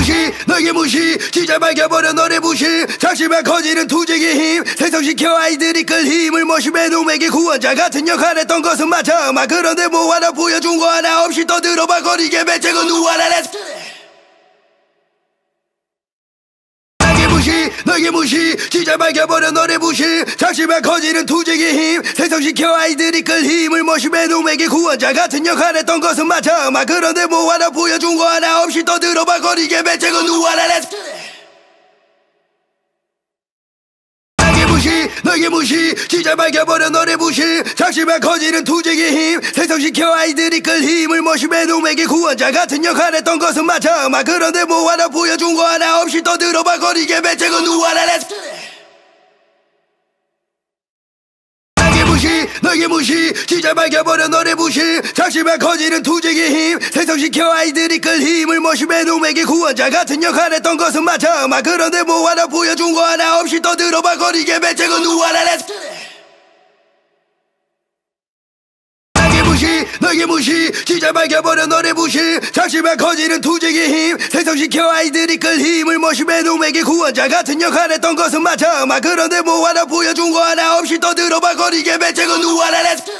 무시 너에게 무시 진짜 밝혀버려 너의 부실 작심에 커지는 투쟁의 힘 생성시켜 아이들이 끌 힘을 모심해 놈에게 구원자 같은 역할 했던 것은 맞아 막 그런데 뭐 하나 보여준 거 하나 없이 떠들어봐 거리게 배째고 누워라 렛츠 너에게 무시 진짜 밝혀버려 너의 부실 작심에 커지는 투쟁의 힘 생성시켜 아이들이 끌 힘을 모심해 놈에게 구원자 같은 역할 했던 것은 맞아 막 그런데 뭐 하나 보여준 거 하나 없이 떠들어봐 거리게 배째고 누워라 렛츠 너에게 무시 진짜 밝혀버려 너의 부실 작심에 커지는 투쟁의 힘 생성시켜 아이들이 끌 힘을 모심해 놈에게 구원자 같은 역할 했던 것은 맞아 막 그런데 뭐 하나 보여준 거 하나 없이 떠들어봐 거리게 배째고 누워라 렛츠 너에게 무시 진짜 밝혀버려 너의 부실 작심에 커지는 투쟁의 힘 생성시켜 아이들이 끌 힘을 모심해 놈에게 구원자 같은 역할 했던 것은 맞아 막 그런데 뭐 하나 보여준 거 하나 없이 떠들어봐 거리게 배째고 누워라 렛츠 너에게 무시 진짜 밝혀버려 너의 부실 작심에 커지는 투쟁의 힘 생성시켜 아이들이 끌 힘을 모심해 놈에게 구원자 같은 역할 했던 것은 맞아 막 그런데 뭐 하나 보여준 거 하나 없이 떠들어봐 거리게 배째고 누워라 렛츠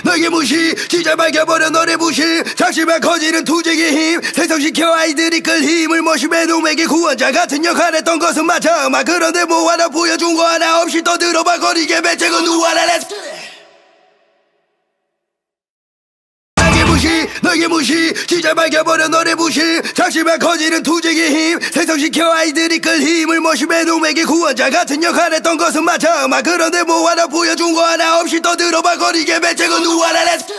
너에게 무시 진짜 밝혀버려 너의 부실 작심에 커지는 투쟁의 힘 생성시켜 아이들이 끌 힘을 모심해 놈에게 구원자 같은 역할 했던 것은 맞아 막 그런데 뭐 하나 보여준 거 하나 없이 떠들어봐 거리게 배째고 누워라 렛츠 너에게 무시 진짜 밝혀버려 너의 부실 작심에 커지는 투쟁의 힘 생성시켜 아이들이 끌 힘을 모심해 놈에게 구원자 같은 역할 했던 것은 맞아 막 그런데 뭐 하나 보여준 거 하나 없이 떠들어봐 거리게 배째고 누워라 렛츠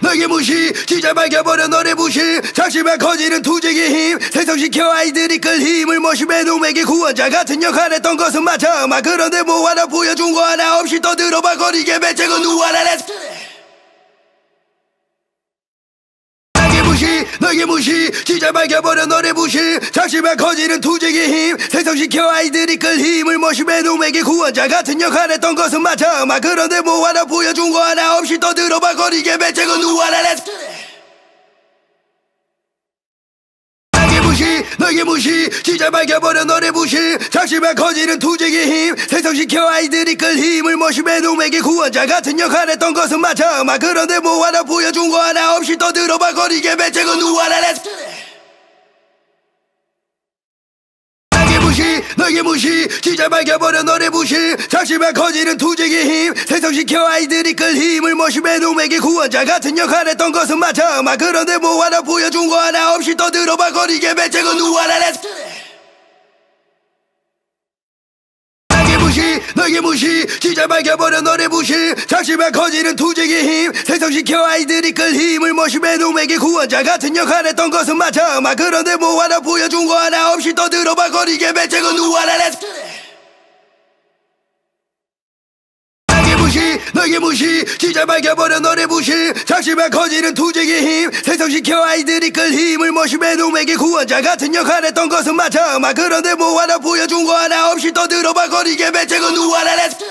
너에게 무시 진짜 밝혀버려 너의 부실 작심에 커지는 투쟁의 힘 생성시켜 아이들이 끌 힘을 모심해 놈에게 구원자 같은 역할 했던 것은 맞아 막 그런데 뭐 하나 보여준 거 하나 없이 떠들어봐 거리게 배째고 누워라 렛츠 너에게 무시 진짜 밝혀버려 너의 부실 작심에 커지는 투쟁의 힘 생성시켜 아이들이 끌 힘을 모심해 놈에게 구원자 같은 역할 했던 것은 맞아 막 그런데 뭐 하나 보여준 거 하나 없이 떠들어봐 거리게 배째고 누워라 렛츠 너에게 무시 진짜 밝혀버려 너의 부실 작심에 커지는 투쟁의 힘 생성시켜 아이들이 끌 힘을 모심해 놈에게 구원자 같은 역할 했던 것은 맞아 막 그런데 뭐 하나 보여준 거 하나 없이 떠들어봐 거리게 배째고 누워라 렛츠 너에게 무시 진짜 밝혀버려 너의 부실 작심에 커지는 투쟁의 힘 생성시켜 아이들이 끌 힘을 모심해 놈에게 구원자 같은 역할 했던 것은 맞아 막 그런데 뭐 하나 보여준 거 하나 없이 떠들어봐 거리게 배째고 누워라 렛츠 너에게 무시 진짜 밝혀버려 너의 부실 작심에 커지는 투쟁의 힘 생성시켜 아이들이 끌 힘을 모심해 놈에게 구원자 같은 역할 했던 것은 맞아 막 그런데 뭐 하나 보여준 거 하나 없이 떠들어봐 거리게 배째고 누워라 렛츠 너에게 무시 진짜 밝혀버려 너의 부실 작심에 커지는 투쟁의 힘 생성시켜 아이들이 끌 힘을 모심해 놈에게 구원자 같은 역할 했던 것은 맞아 막 그런데 뭐 하나 보여준 거 하나 없이 떠들어봐 거리게 배째고 누워라 렛츠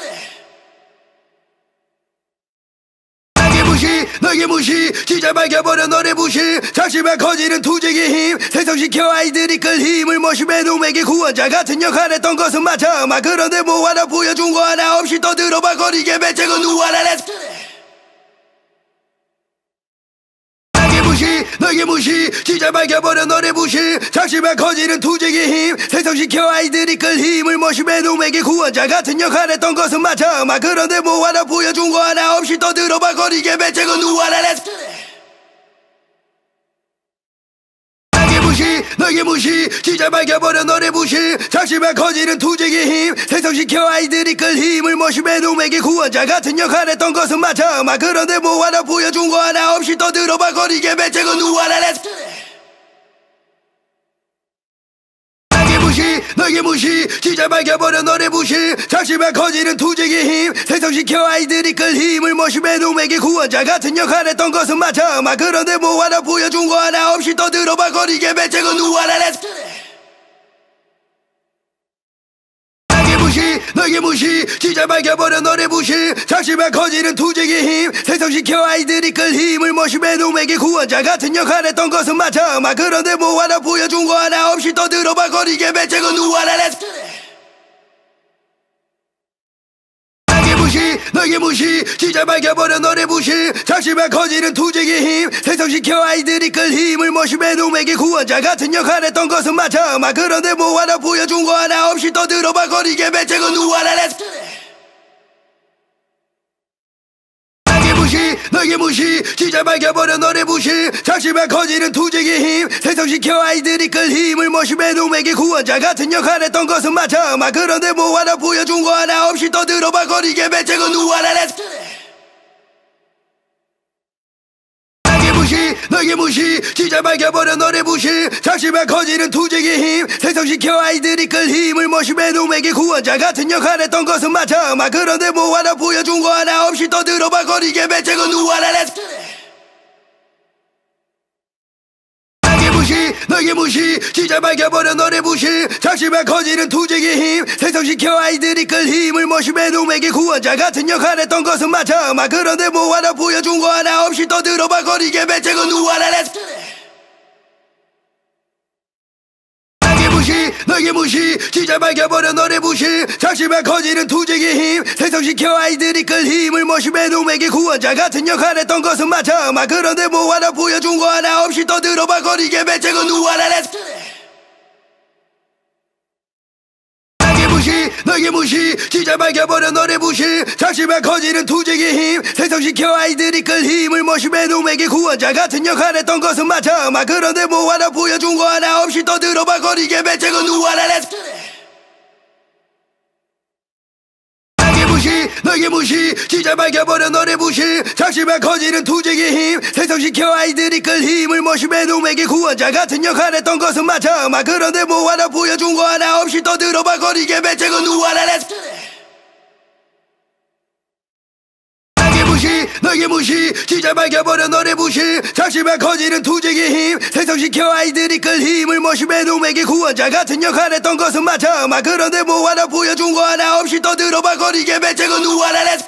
너에게 무시 진짜 밝혀버려 너의 부실 작심에 커지는 투쟁의 힘 생성시켜 아이들이 끌 힘을 모심해 놈에게 구원자 같은 역할 했던 것은 맞아 막 그런데 뭐 하나 보여준 거 하나 없이 떠들어봐 거리게 배째고 누워라 렛츠 너에게 무시 진짜 밝혀버려 너의 부실 작심에 커지는 투쟁의 힘 생성시켜 아이들이 끌 힘을 모심해 놈에게 구원자 같은 역할 했던 것은 맞아 막 그런데 뭐 하나 보여준 거 하나 없이 떠들어봐 거리게 배째고 누워라 렛츠 너에게 무시 진짜 밝혀버려 너의 부실 작심에 커지는 투쟁의 힘 생성시켜 아이들이 끌 힘을 모심해 놈에게 구원자 같은 역할 했던 것은 맞아 막 그런데 뭐 하나 보여준 거 하나 없이 떠들어봐 거리게 배째고 누워라 렛츠 너에게 무시 진짜 밝혀버려 너의 부실 작심에 커지는 투쟁의 힘 생성시켜 아이들이 끌 힘을 모심해 놈에게 구원자 같은 역할 했던 것은 맞아 막 그런데 뭐 하나 보여준 거 하나 없이 떠들어봐 거리게 배째고 누워라 렛츠 너에게 무시 진짜 밝혀버려 너의 부실 작심에 커지는 투쟁의 힘 생성시켜 아이들이 끌 힘을 모심해 놈에게 구원자 같은 역할 했던 것은 맞아 막 그런데 뭐 하나 보여준 거 하나 없이 떠들어봐 거리게 배째고 누워라 Let's 너에게 무시 진짜 밝혀버려 너의 부실 작심에 커지는 투쟁의 힘 생성시켜 아이들이 끌 힘을 모심해 놈에게 구원자 같은 역할 했던 것은 맞아 막 그런데 뭐 하나 보여준 거 하나 없이 떠들어봐 거리게 배째고 누워라 Let's 너에게 무시 진짜 밝혀버려 너의 부실 작심에 커지는 투쟁의 힘 생성시켜 아이들이 끌 힘을 모심해 놈에게 구원자 같은 역할 했던 것은 맞아 막 그런데 뭐 하나 보여준 거 하나 없이 떠들어봐 거리게 배째고 누워라 Let's 너에게 무시 진짜 밝혀버려 너의 부실 작심에 커지는 투쟁의 힘 생성시켜 아이들이 끌 힘을 모심해 놈에게 구원자 같은 역할 했던 것은 맞아 막 그런데 뭐 하나 보여준 거 하나 없이 떠들어봐 거리게 배째고 누워라 Let's 너에게 무시 진짜 밝혀버려 너의 부실 작심에 커지는 투쟁의 힘 생성시켜 아이들이 끌 힘을 모심해 놈에게 구원자 같은 역할 했던 것은 맞아 막 그런데 뭐 하나 보여준 거 하나 없이 떠들어봐 거리게 배째고 누워라 Let's 너에게 무시 진짜 밝혀버려 너의 부실 작심에 커지는 투쟁의 힘 생성시켜 아이들이 끌 힘을 모심해 놈에게 구원자 같은 역할 했던 것은 맞아 막 그런데 뭐 하나 보여준 거 하나 없이 떠들어봐 거리게 배째고 누워라 Let's 너에게 무시 진짜 밝혀버려 너의 부실 작심에 커지는 투쟁의 힘 생성시켜 아이들이 끌 힘을 모심해 놈에게 구원자 같은 역할 했던 것은 맞아 막 그런데 뭐 하나 보여준 거 하나 없이 떠들어봐 거리게 배째고 누워라 Let's 너에게 무시 진짜 밝혀버려 너의 부실 작심에 커지는 투쟁의 힘 생성시켜 아이들이 끌 힘을 모심해 놈에게 구원자 같은 역할 했던 것은 맞아 막 그런데 뭐 하나 보여준 거 하나 없이 떠들어봐 거리게 배째고 누워라 Let's 너에게 무시 진짜 밝혀버려 너의 부실 작심에 커지는 투쟁의 힘 생성시켜 아이들이 끌 힘을 모심해 놈에게 구원자 같은 역할 했던 것은 맞아 막 그런데 뭐 하나 보여준 거 하나 없이 떠들어봐 거리게 배째고 누워라 Let's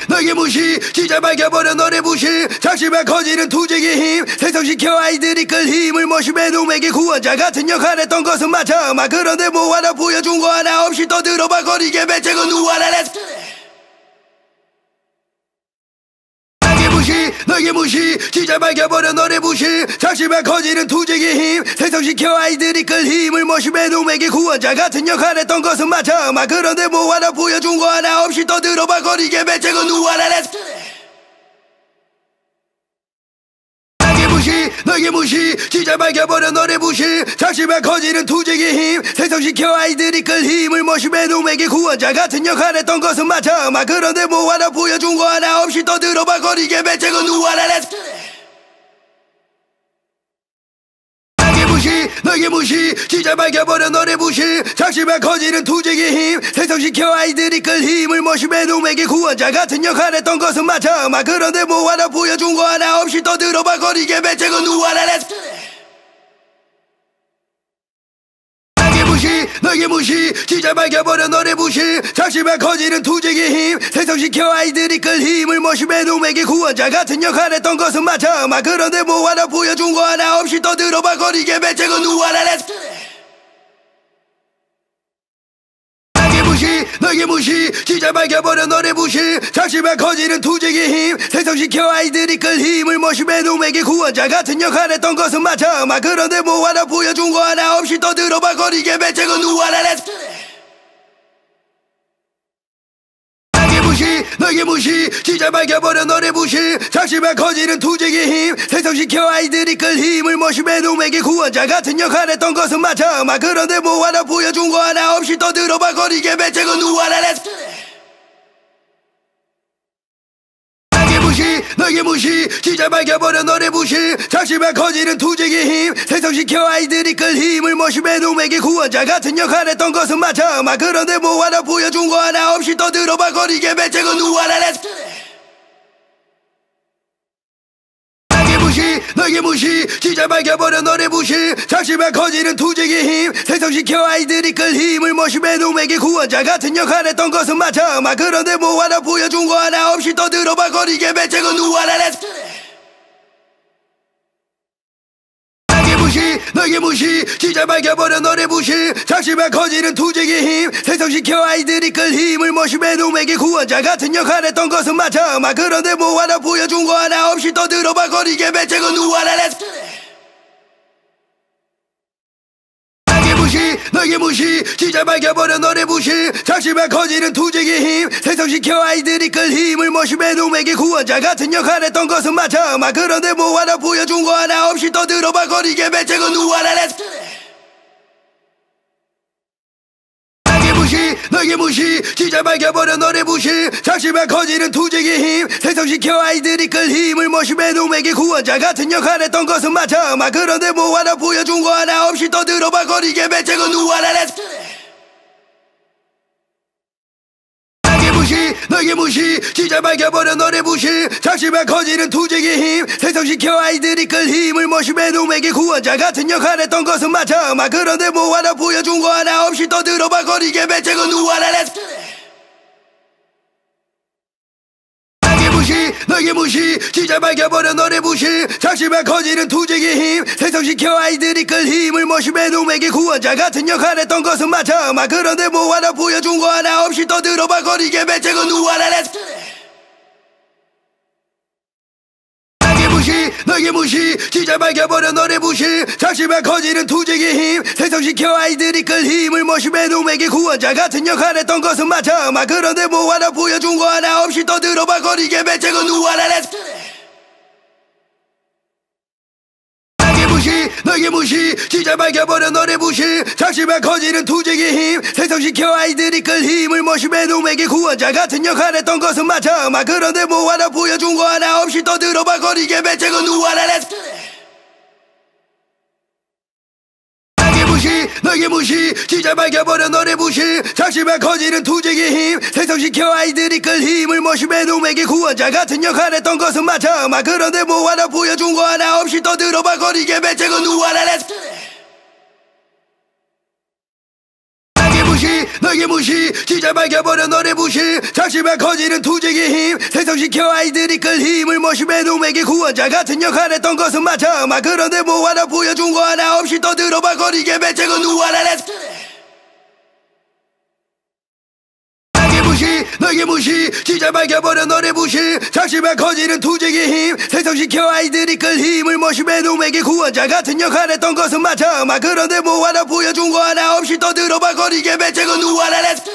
너에게 무시 진짜 밝혀버려 너의 부실 작심에 커지는 투쟁의 힘 생성시켜 아이들이 끌 힘을 모심해 놈에게 구원자 같은 역할 했던 것은 맞아 막 그런데 뭐 하나 보여준 거 하나 없이 떠들어봐 거리게 배째고 누워라 Let's 너에게 무시 진짜 밝혀버려 너의 부실 작심에 커지는 투쟁의 힘 생성시켜 아이들이 끌 힘을 모심해 놈에게 구원자 같은 역할 했던 것은 맞아 막 그런데 뭐 하나 보여준 거 하나 없이 떠들어봐 거리게 배째고 누워라 Let's 너에게 무시 진짜 밝혀버려 너의 부실 작심에 커지는 투쟁의 힘 생성시켜 아이들이 끌 힘을 모심해 놈에게 구원자 같은 역할 했던 것은 맞아 막 그런데 뭐 하나 보여준 거 하나 없이 떠들어봐 거리게 배째고 누워라 Let's 너에게 무시 진짜 밝혀버려 너의 부실 작심에 커지는 투쟁의 힘 생성시켜 아이들이 끌 힘을 모심해 놈에게 구원자 같은 역할 했던 것은 맞아 막 그런데 뭐 하나 보여준 거 하나 없이 떠들어봐 거리게 배째고 누워라 Let's 너에게 무시 진짜 밝혀버려 너의 부실 작심에 커지는 투쟁의 힘 생성시켜 아이들이 끌 힘을 모심해 놈에게 구원자 같은 역할 했던 것은 맞아 막 그런데 뭐 하나 보여준 거 하나 없이 떠들어봐 거리게 배째고 누워라 Let's 너에게 무시 진짜 밝혀버려 너의 부실 작심에 커지는 투쟁의 힘 생성시켜 아이들이 끌 힘을 모심해 놈에게 구원자 같은 역할 했던 것은 맞아 막 그런데 뭐 하나 보여준 거 하나 없이 떠들어봐 거리게 배째고 누워라 Let's 너에게 무시 진짜 밝혀버려 너의 부실 작심에 커지는 투쟁의 힘 생성시켜 아이들이 끌 힘을 모심해 놈에게 구원자 같은 역할 했던 것은 맞아 막 그런데 뭐 하나 보여준 거 하나 없이 떠들어봐 거리게 배째고 누워라 Let's 너에게 무시 진짜 밝혀버려 너의 부실 작심에 커지는 투쟁의 힘 생성시켜 아이들이 끌 힘을 모심해 놈에게 구원자 같은 역할 했던 것은 맞아 막 그런데 뭐 하나 보여준 거 하나 없이 떠들어봐 거리게 배째고 누워라 Let's 너에게 무시 진짜 밝혀버려 너의 부실 작심에 커지는 투쟁의 힘 생성시켜 아이들이 끌 힘을 모심해 놈에게 구원자 같은 역할 했던 것은 맞아 막 그런데 뭐 하나 보여준 거 하나 없이 떠들어봐 거리게 배째고 누워라 렛츠 너에게 무시 진짜 밝혀버려 너의 부실 작심에 커지는 투쟁의 힘 생성시켜 아이들이 끌 힘을 모심해 놈에게 구원자 같은 역할 했던 것은 맞아 막 그런데 뭐 하나 보여준 거 하나 없이 떠들어봐 거리게 배째고 누워라 렛츠 너에게 무시 진짜 밝혀버려 너의 부실 작심에 커지는 투쟁의 힘 생성시켜 아이들이 끌 힘을 모심해 놈에게 구원자 같은 역할 했던 것은 맞아 막 그런데 뭐 하나 보여준 거 하나 없이 떠들어봐 거리게 배째고 누워라 렛츠 너에게 무시 진짜 밝혀버려 너의 부실 작심에 커지는 투쟁의 힘 생성시켜 아이들이 끌 힘을 모심해 놈에게 구원자 같은 역할 했던 것은 맞아 막 그런데 뭐 하나 보여준 거 하나 없이 떠들어봐 거리게 배째고 누워라 렛츠 너에게 무시 진짜 밝혀버려 너의 부실 작심에 커지는 투쟁의 힘 생성시켜 아이들이 끌 힘을 모심해 놈에게 구원자 같은 역할 했던 것은 맞아 막 그런데 뭐 하나 보여준 거 하나 없이 떠들어봐 거리게 배째고 누워라 렛츠 너에게 무시 진짜 밝혀버려 너의 부실 작심에 커지는 투쟁의 힘 생성시켜 아이들이 끌 힘을 모심해 놈에게 구원자 같은 역할 했던 것은 맞아 막 그런데 뭐 하나 보여준 거 하나 없이 떠들어봐 거리게 배째고 누워라 렛츠 너에게 무시 진짜 밝혀버려 너의 부실 작심에 커지는 투쟁의 힘 생성시켜 아이들이 끌 힘을 모심해 놈에게 구원자 같은 역할 했던 것은 맞아 막 그런데 뭐 하나 보여준 거 하나 없이 떠들어봐 거리게 배째고 누워라 렛츠 너에게 무시 진짜 밝혀버려 너의 부실 작심에 커지는 투쟁의 힘 생성시켜 아이들이 끌 힘을 모심해 놈에게 구원자 같은 역할 했던 것은 맞아 막 그런데 뭐 하나 보여준 거 하나 없이 떠들어봐 거리게 배째고 누워라 렛츠 너에게 무시 진짜 밝혀버려 너의 부실 작심에 커지는 투쟁의 힘 생성시켜 아이들이 끌 힘을 모심해 놈에게 구원자 같은 역할 했던 것은 맞아 막 그런데 뭐 하나 보여준 거 하나 없이 떠들어봐 거리게 배째고 누워라 렛츠 너에게 무시 진짜 밝혀버려 너의 부실 작심에 커지는 투쟁의 힘 생성시켜 아이들이 끌 힘을 모심해 놈에게 구원자 같은 역할 했던 것은 맞아 막 그런데 뭐 하나 보여준 거 하나 없이 떠들어봐 거리게 배째고 누워라 렛츠 너에게 무시 진짜 밝혀버려 너의 부실 작심에 커지는 투쟁의 힘 생성시켜 아이들이 끌 힘을 모심해 놈에게 구원자 같은 역할 했던 것은 맞아 막 그런데 뭐 하나 보여준 거 하나 없이 떠들어봐 거리게 배째고 누워라 렛츠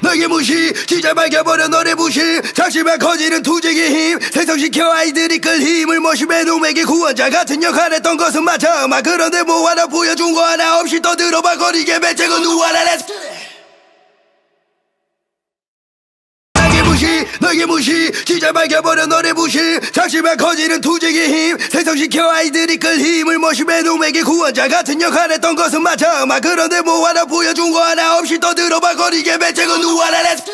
너에게 무시 진짜 밝혀버려 너의 부실 작심에 커지는 투쟁의 힘 생성시켜 아이들이 끌 힘을 모심해 놈에게 구원자 같은 역할 했던 것은 맞아 막 그런데 뭐 하나 보여준 거 하나 없이 떠들어봐 거리게 배째고 누워라 렛츠 너에게 무시 진짜 밝혀버려 너의 부실 작심에 커지는 투쟁의 힘 생성시켜 아이들이 끌 힘을 모심해 놈에게 구원자 같은 역할 했던 것은 맞아 막 그런데 뭐 하나 보여준 거 하나 없이 떠들어봐 거리게 배째고 누워라 렛츠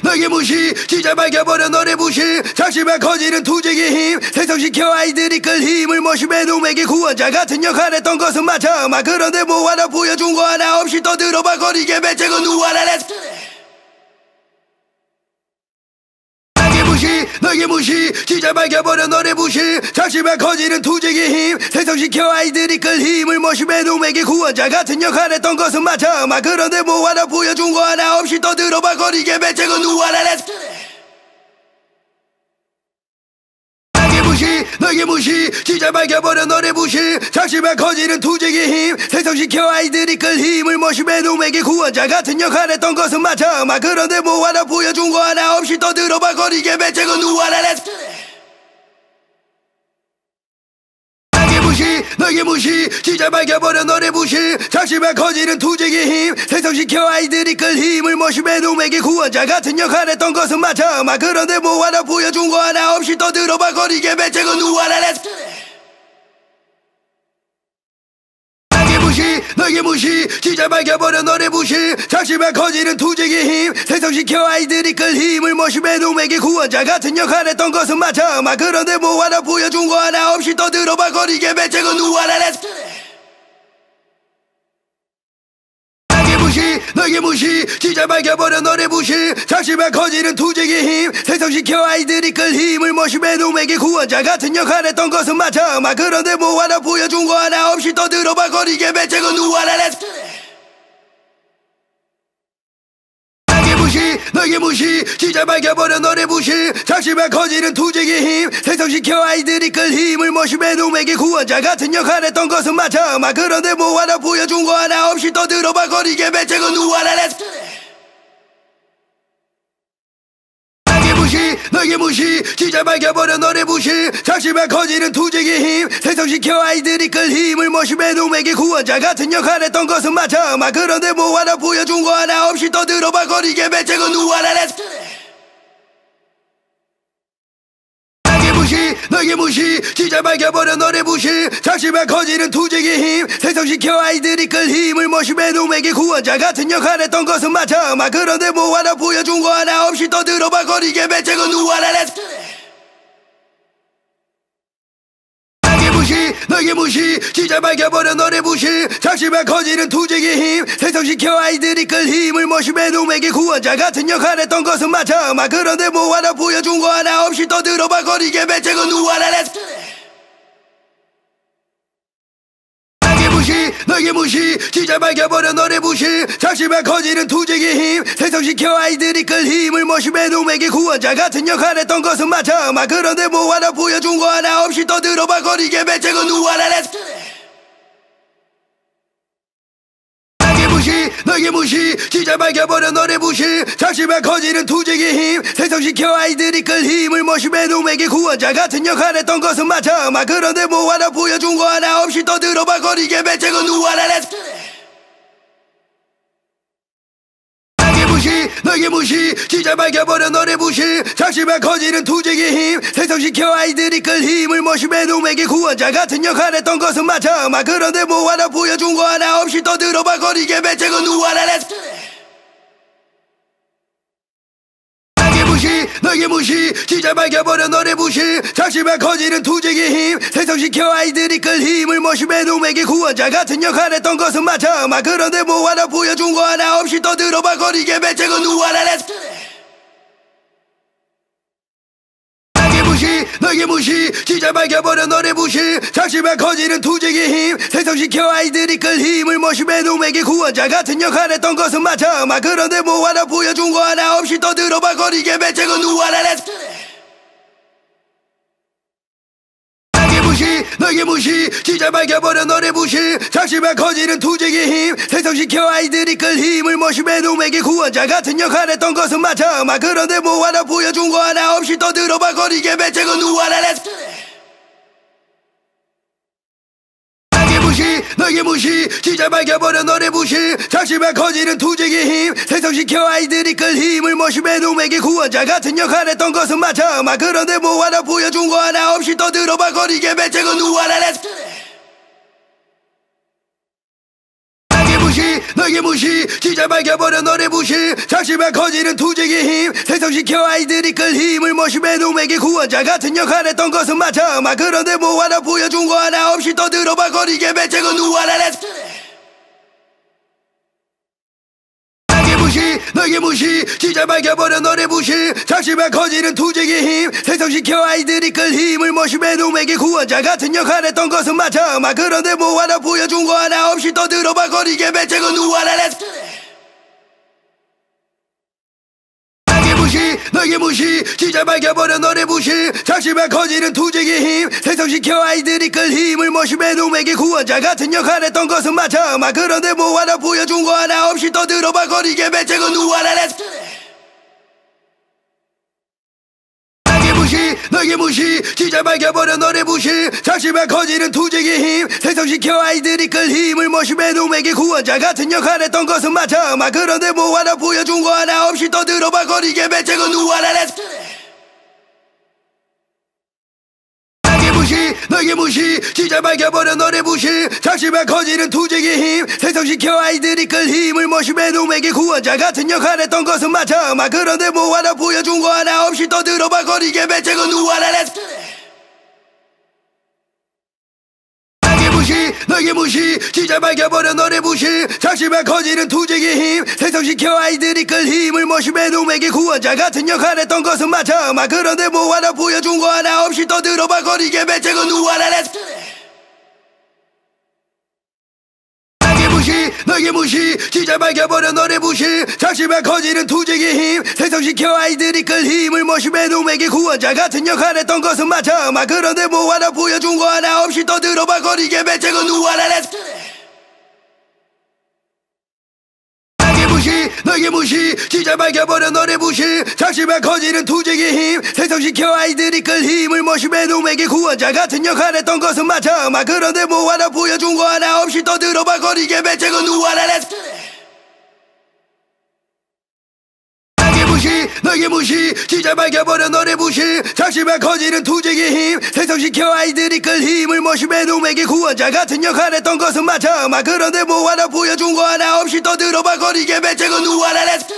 너에게 무시 진짜 밝혀버려 너의 부실 작심에 커지는 투쟁의 힘 생성시켜 아이들이 끌 힘을 모심해 놈에게 구원자 같은 역할 했던 것은 맞아 막 그런데 뭐 하나 보여준 거 하나 없이 떠들어봐 거리게 배째고 누워라 렛츠 너에게 무시 진짜 밝혀버려 너의 부실 작심에 커지는 투쟁의 힘 생성시켜 아이들이 끌 힘을 모심해 놈에게 구원자 같은 역할 했던 것은 맞아 막 그런데 뭐 하나 보여준 거 하나 없이 떠들어봐 거리게 배째고 누워라 렛츠 너에게 무시 진짜 밝혀버려 너의 부실 작심에 커지는 투쟁의 힘 생성시켜 아이들이 끌 힘을 모심해 놈에게 구원자 같은 역할 했던 것은 맞아 막 그런데 뭐 하나 보여준 거 하나 없이 떠들어봐 거리게 배째고 누워라 렛츠 너에게 무시 진짜 밝혀버려 너의 부실 작심에 커지는 투쟁의 힘 생성시켜 아이들이 끌 힘을 모심해 놈에게 구원자 같은 역할 했던 것은 맞아 막 그런데 뭐 하나 보여준 거 하나 없이 떠들어봐 거리게 배째고 누워라 렛츠 너에게 무시 진짜 밝혀버려 너의 부실 작심에 커지는 투쟁의 힘 생성시켜 아이들이 끌 힘을 모심해 놈에게 구원자 같은 역할 했던 것은 맞아 그런데 뭐 하나 보여준 거 하나 없이 떠들어봐 거리게 매체고 누구 하나 너에게 무시 진짜 밝혀버려 너의 부실 작심에 커지는 투쟁의 힘 생성시켜 아이들이 끌 힘을 모심해 놈에게 구원자 같은 역할 했던 것은 맞아 그런데 뭐 하나 보여준 거 하나 없이 떠들어봐 거리게 매체고 누구 하나 너에게 무시 진짜 밝혀버려 너의 부실 작심에 커지는 투쟁의 힘 생성시켜 아이들이 끌 힘을 모심해 놈에게 구원자 같은 역할 했던 것은 맞아 그런데 뭐 하나 보여준 거 하나 없이 떠들어봐 거리게 매체고 누구 하나 너에게 무시 진짜 밝혀버려 너의 부실 작심에 커지는 투쟁의 힘 생성시켜 아이들이 끌 힘을 모심해 놈에게 구원자 같은 역할 했던 것은 맞아 그런데 뭐 하나 보여준 거 하나 없이 떠들어봐 거리게 매체고 누구 하나 너에게 무시 진짜 밝혀버려 너의 부실 작심에 커지는 투쟁의 힘 생성시켜 아이들이 끌 힘을 모심해 놈에게 구원자 같은 역할 했던 것은 맞아 그런데 뭐 하나 보여준 거 하나 없이 떠들어봐 거리게 매체고 누구 하나 너에게 무시 진짜 밝혀버려 너의 부실 작심에 커지는 투쟁의 힘 생성시켜 아이들이 끌 힘을 모심해 놈에게 구원자 같은 역할 했던 것은 맞아 그런데 뭐 하나 보여준 거 하나 없이 떠들어봐 거리게 매체고 누구 하나 너에게 무시 진짜 밝혀버려 너의 부실 작심에 커지는 투쟁의 힘 생성시켜 아이들이 끌 힘을 모심해 놈에게 구원자 같은 역할 했던 것은 맞아 그런데 뭐 하나 보여준 거 하나 없이 떠들어봐 거리게 매체고 누구 하나 너에게 무시 진짜 밝혀버려 너의 부실 작심에 커지는 투쟁의 힘 생성시켜 아이들이 끌 힘을 모심해 놈에게 구원자 같은 역할 했던 것은 맞아 그런데 뭐 하나 보여준 거 하나 없이 떠들어봐 거리게 매체고 누구 하나 너에게 무시 진짜 밝혀버려 너의 부실 작심에 커지는 투쟁의 힘 생성시켜 아이들이 끌 힘을 모심해 놈에게 구원자 같은 역할 했던 것은 맞아 그런데 뭐 하나 보여준 거 하나 없이 떠들어봐 거리게 매체고 누구 하나 너에게 무시 진짜 밝혀버려 너의 부실 작심에 커지는 투쟁의 힘 생성시켜 아이들이 끌 힘을 모심해 놈에게 구원자 같은 역할 했던 것은 맞아 그런데 뭐 하나 보여준 거 하나 없이 떠들어봐 거리게 매체고 누구 하나 너에게 무시 진짜 밝혀버려 너의 부실 작심에 커지는 투쟁의 힘 생성시켜 아이들이 끌 힘을 모심해 놈에게 구원자 같은 역할 했던 것은 맞아 그런데 뭐 하나 보여준 거 하나 없이 떠들어봐 거리게 매체고 누구 하나 너에게 무시 진짜 밝혀버려 너의 부실 작심에 커지는 투쟁의 힘 생성시켜 아이들이 끌 힘을 모심해 놈에게 구원자 같은 역할 했던 것은 맞아 그런데 뭐 하나 보여준 거 하나 없이 떠들어봐 거리게 매체고 누구 하나 너에게 무시 진짜 밝혀버려 너의 부실 작심에 커지는 투쟁의 힘 생성시켜 아이들이 끌 힘을 모심해 놈에게 구원자 같은 역할 했던 것은 맞아 그런데 뭐 하나 보여준 거 하나 없이 떠들어봐 거리게 매체고 누구 하나 너에게 무시 진짜 밝혀버려 너의 부실 작심에 커지는 투쟁의 힘 생성시켜 아이들이 끌 힘을 모심해 놈에게 구원자 같은 역할 했던 것은 맞아 그런데 뭐 하나 보여준 거 하나 없이 떠들어봐 거리게 매체고 누구 하나 너에게 무시 진짜 밝혀버려 너의 부실 작심에 커지는 투쟁의 힘 생성시켜 아이들이 끌 힘을 모심해 놈에게 구원자 같은 역할 했던 것은 맞아 그런데 뭐 하나 보여준 거 하나 없이 떠들어봐 거리게 매체고 누구 하나 너에게 무시 진짜 밝혀버려 너의 부실 작심에 커지는 투쟁의 힘 생성시켜 아이들이 끌 힘을 모심해 놈에게 구원자 같은 역할 했던 것은 맞아 그런데 뭐 하나 보여준 거 하나 없이 떠들어봐 거리게 매체고 누구 하나 너에게 무시 진짜 밝혀버려 너의 부실 작심에 커지는 투쟁의 힘 생성시켜 아이들이 끌 힘을 모심해 놈에게 구원자 같은 역할 했던 것은 맞아 그런데 뭐 하나 보여준 거 하나 없이 떠들어봐 거리게 매체고 누구 하나 너에게 무시 진짜 밝혀버려 너의 부실 작심에 커지는 투쟁의 힘 생성시켜 아이들이 끌 힘을 모심해 놈에게 구원자 같은 역할 했던 것은 맞아 막 그런데 뭐 하나 보여준 거 하나 없이 떠들어봐 거리게 배째고 누워라 렛츠 너에게 무시 진짜 밝혀버려 너의 부실 작심에 커지는 투쟁의 힘 생성시켜 아이들이 끌 힘을 모심해 놈에게 구원자 같은 역할 했던 것은 맞아 막 그런데 뭐 하나 보여준 거 하나 없이 떠들어봐 거리게 배째고 누워라 렛츠 너에게 무시 진짜 밝혀버려 너의 부실 작심에 커지는 투쟁의 힘 생성시켜 아이들이 끌 힘을 모심해 놈에게 구원자 같은 역할 했던 것은 맞아 막 그런데 뭐 하나 보여준 거 하나 없이 떠들어봐 거리게 배째고 누워라 렛츠 너에게 무시 진짜 밝혀버려 너의 부실 작심에 커지는 투쟁의 힘 생성시켜 아이들이 끌 힘을 모심해 놈에게 구원자 같은 역할 했던 것은 맞아 막 그런데 뭐 하나 보여준 거 하나 없이 떠들어봐 거리게 배째고 누워라 렛츠 너에게 무시 진짜 밝혀버려 너의 부실 작심에 커지는 투쟁의 힘 생성시켜 아이들이 끌 힘을 모심해 놈에게 구원자 같은 역할 했던 것은 맞아 막 그런데 뭐 하나 보여준 거 하나 없이 떠들어봐 거리게 배째고 누워라 렛츠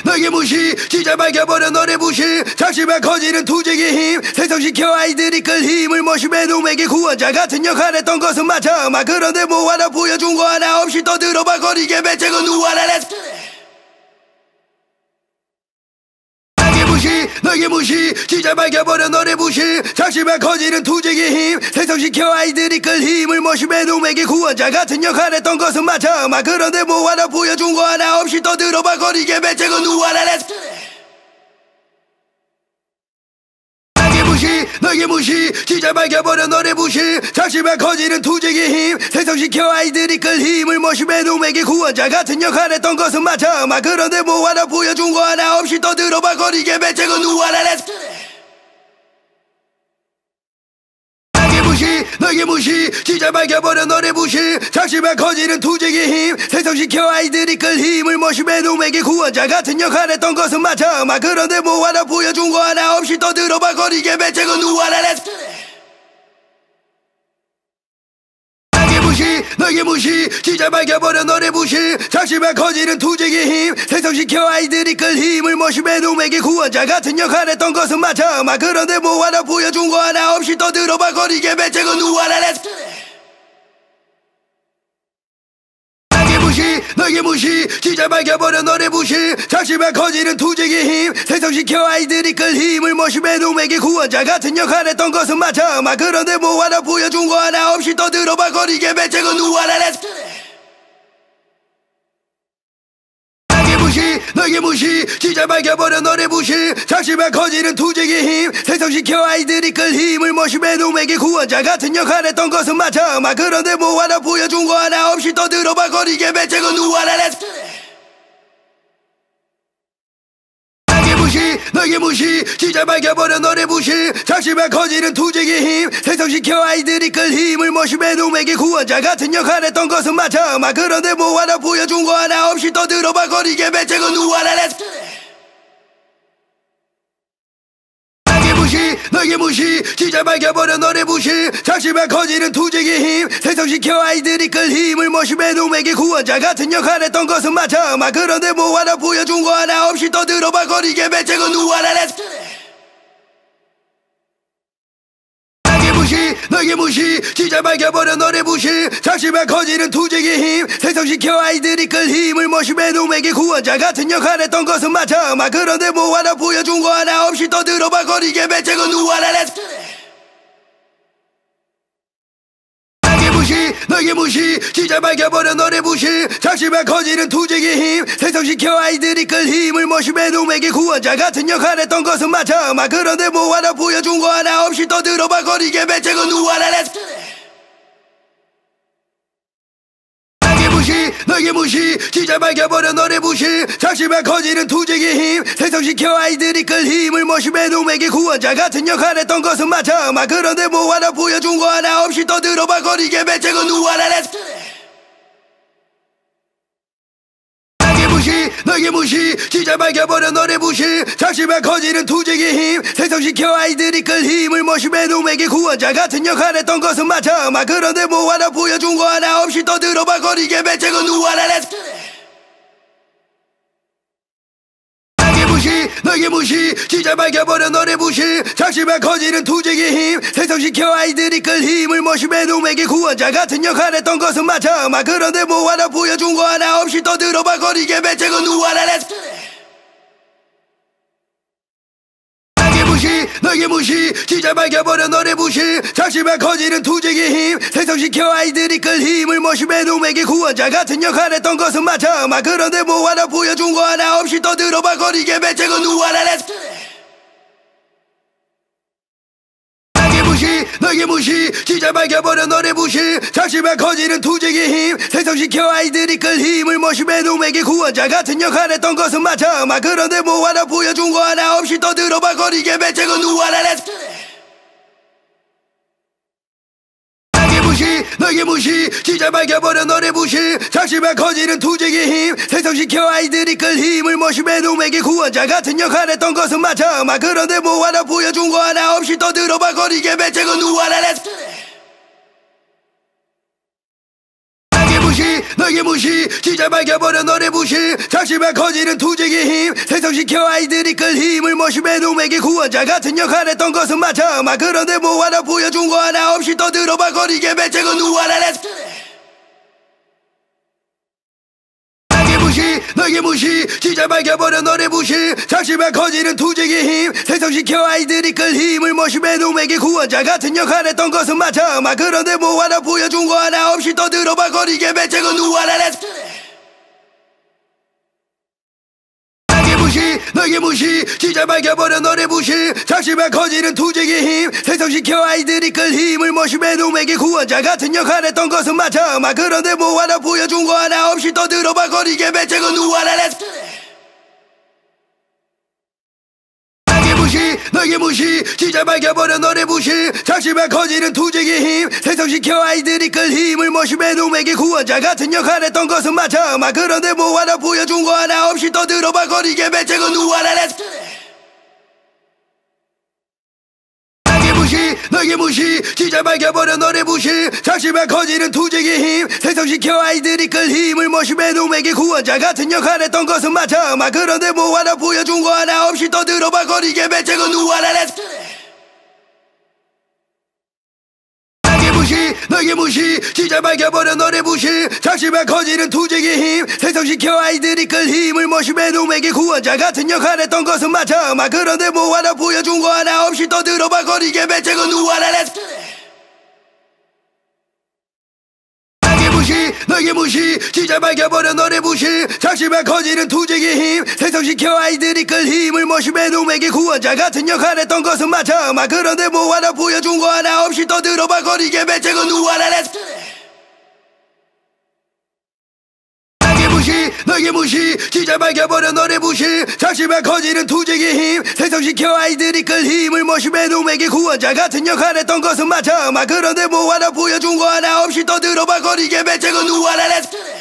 너에게 무시 진짜 밝혀버려 너의 부실 작심에 커지는 투쟁의 힘 생성시켜 아이들이 끌 힘을 모심해 놈에게 구원자 같은 역할 했던 것은 맞아 막 그런데 뭐 하나 보여준 거 하나 없이 떠들어봐 거리게 배째고 누워라 렛츠 너에게 무시 진짜 밝혀버려 너의 부실 작심에 커지는 투쟁의 힘 생성시켜 아이들이 끌 힘을 모심해 놈에게 구원자 같은 역할 했던 것은 맞아 막 그런데 뭐 하나 보여준 거 하나 없이 떠들어봐 거리게 배째고 누워라 렛츠 너에게 무시 진짜 밝혀버려 너의 부실 작심에 커지는 투쟁의 힘 생성시켜 아이들이 끌 힘을 모심해 놈에게 구원자 같은 역할 했던 것은 맞아 막 그런데 뭐 하나 보여준 거 하나 없이 떠들어봐 거리게 배째고 누워라 렛츠 너에게 무시 진짜 밝혀버려 너의 부실 작심에 커지는 투쟁의 힘 생성시켜 아이들이 끌 힘을 모심해 놈에게 구원자 같은 역할 했던 것은 맞아 막 그런데 뭐 하나 보여준 거 하나 없이 떠들어봐 거리게 배째고 누워라 렛츠 너에게 무시 진짜 밝혀버려 너의 부실 작심에 커지는 투쟁의 힘 생성시켜 아이들이 끌 힘을 모심해 놈에게 구원자 같은 역할 했던 것은 맞아 막 그런데 뭐 하나 보여준 거 하나 없이 떠들어봐 거리게 배째고 누워라 렛츠 너에게 무시 진짜 밝혀버려 너의 부실 작심에 커지는 투쟁의 힘 생성시켜 아이들이 끌 힘을 모심해 놈에게 구원자 같은 역할 했던 것은 맞아 막 그런데 뭐 하나 보여준 거 하나 없이 떠들어봐 거리게 배째고 누워라 렛츠 너에게 무시 진짜 밝혀버려 너의 부실 작심에 커지는 투쟁의 힘 생성시켜 아이들이 끌 힘을 모심해 놈에게 구원자 같은 역할 했던 것은 맞아 막 그런데 뭐 하나 보여준 거 하나 없이 떠들어봐 거리게 배째고 누워라 렛츠 너에게 무시 진짜 밝혀버려 너의 부실 작심에 커지는 투쟁의 힘 생성시켜 아이들이 끌 힘을 모심해 놈에게 구원자 같은 역할 했던 것은 맞아 막 그런데 뭐 하나 보여준 거 하나 없이 떠들어봐 거리게 배째고 누워라 렛츠 너에게 무시 진짜 밝혀버려 너의 부실 작심에 커지는 투쟁의 힘 생성시켜 아이들이 끌 힘을 모심해 놈에게 구원자 같은 역할 했던 것은 맞아 막 그런데 뭐 하나 보여준 거 하나 없이 떠들어봐 거리게 배째고 누워라 렛츠 너에게 무시 진짜 밝혀버려 너의 부실 작심에 커지는 투쟁의 힘 생성시켜 아이들이 끌 힘을 모심해 놈에게 구원자 같은 역할 했던 것은 맞아 막 그런데 뭐 하나 보여준 거 하나 없이 떠들어봐 거리게 배째고 누워라 렛츠 너에게 무시 진짜 밝혀버려 너의 부실 작심에 커지는 투쟁의 힘 생성시켜 아이들이 끌 힘을 모심해 놈에게 구원자 같은 역할 했던 것은 맞아 막 그런데 뭐 하나 보여준 거 하나 없이 떠들어봐 거리게 배째고 누워라 렛츠 너에게 무시 진짜 밝혀버려 너의 부실 작심에 커지는 투쟁의 힘 생성시켜 아이들이 끌 힘을 모심해 놈에게 구원자 같은 역할 했던 것은 맞아 막 그런데 뭐 하나 보여준 거 하나 없이 떠들어봐 거리게 배째고 누워라 렛츠 너에게 무시 진짜 밝혀버려 너의 부실 작심에 커지는 투쟁의 힘 생성시켜 아이들이 끌 힘을 모심해 놈에게 구원자 같은 역할 했던 것은 맞아 막 그런데 뭐 하나 보여준 거 하나 없이 떠들어봐 거리게 배째고 누워라 Let's 너에게 무시 진짜 밝혀버려 너의 부실 작심에 커지는 투쟁의 힘 생성시켜 아이들이 끌 힘을 모심해 놈에게 구원자 같은 역할 했던 것은 맞아 막 그런데 뭐 하나 보여준 거 하나 없이 떠들어봐 거리게 배째고 누워라 Let's 너에게 무시 진짜 밝혀버려 너의 부실 작심에 커지는 투쟁의 힘 생성시켜 아이들이 끌 힘을 모심해 놈에게 구원자 같은 역할 했던 것은 맞아 막 그런데 뭐 하나 보여준 거 하나 없이 떠들어봐 거리게 배째고 누워라 Let's 너에게 무시 진짜 밝혀버려 너의 부실 작심에 커지는 투쟁의 힘 생성시켜 아이들이 끌 힘을 모심해 놈에게 구원자 같은 역할 했던 것은 맞아 막 그런데 뭐 하나 보여준 거 하나 없이 떠들어봐 거리게 배째고 누워라 Let's 너에게 무시 진짜 밝혀버려 너의 부실 작심에 커지는 투쟁의 힘 생성시켜 아이들이 끌 힘을 모심해 놈에게 구원자 같은 역할 했던 것은 맞아 막 그런데 뭐 하나 보여준 거 하나 없이 떠들어봐 거리게 배째고 누워라 Let's 너에게 무시 진짜 밝혀버려 너의 부실 작심에 커지는 투쟁의 힘 생성시켜 아이들이 끌 힘을 모심해 놈에게 구원자 같은 역할 했던 것은 맞아 막 그런데 뭐 하나 보여준 거 하나 없이 떠들어봐 거리게 배째고 누워라 Let's 너에게 무시 진짜 밝혀버려 너의 부실 작심에 커지는 투쟁의 힘 생성시켜 아이들이 끌 힘을 모심해 놈에게 구원자 같은 역할 했던 것은 맞아 막 그런데 뭐 하나 보여준 거 하나 없이 떠들어봐 거리게 배째고 누워라 Let's 너에게 무시 진짜 밝혀버려 너의 부실 작심에 커지는 투쟁의 힘 생성시켜 아이들이 끌 힘을 모심해 놈에게 구원자 같은 역할 했던 것은 맞아 막 그런데 뭐 하나 보여준 거 하나 없이 떠들어봐 거리게 배째고 누워라 Let's 너에게 무시 진짜 밝혀버려 너의 부실 작심에 커지는 투쟁의 힘 생성시켜 아이들이 끌 힘을 모심해 놈에게 구원자 같은 역할 했던 것은 맞아 막 그런데 뭐 하나 보여준 거 하나 없이 떠들어봐 거리게 배째고 누워라 Let's 너에게 무시 진짜 밝혀버려 너의 부실 작심에 커지는 투쟁의 힘 생성시켜 아이들이 끌 힘을 모심해 놈에게 구원자 같은 역할 했던 것은 맞아 막 그런데 뭐 하나 보여준 거 하나 없이 떠들어봐 거리게 배째고 누워라 Let's 너에게 무시 진짜 밝혀버려 너의 부실 작심에 커지는 투쟁의 힘 생성시켜 아이들이 끌 힘을 모심해 놈에게 구원자 같은 역할 했던 것은 맞아 막 그런데 뭐 하나 보여준 거 하나 없이 떠들어봐 거리게 배째고 누워라 Let's 너에게 무시 진짜 밝혀버려 너의 부실 작심에 커지는 투쟁의 힘 생성시켜 아이들이 끌 힘을 모심해 놈에게 구원자 같은 역할 했던 것은 맞아 막 그런데 뭐 하나 보여준 거 하나 없이 떠들어봐 거리게 배째고 누워라 Let's 너에게 무시 진짜 밝혀버려 너의 부실 작심에 커지는 투쟁의 힘 생성시켜 아이들이 끌 힘을 모심해 놈에게 구원자 같은 역할 했던 것은 맞아 막 그런데 뭐 하나 보여준 거 하나 없이 떠들어봐 거리게 배째고 누워라 Let's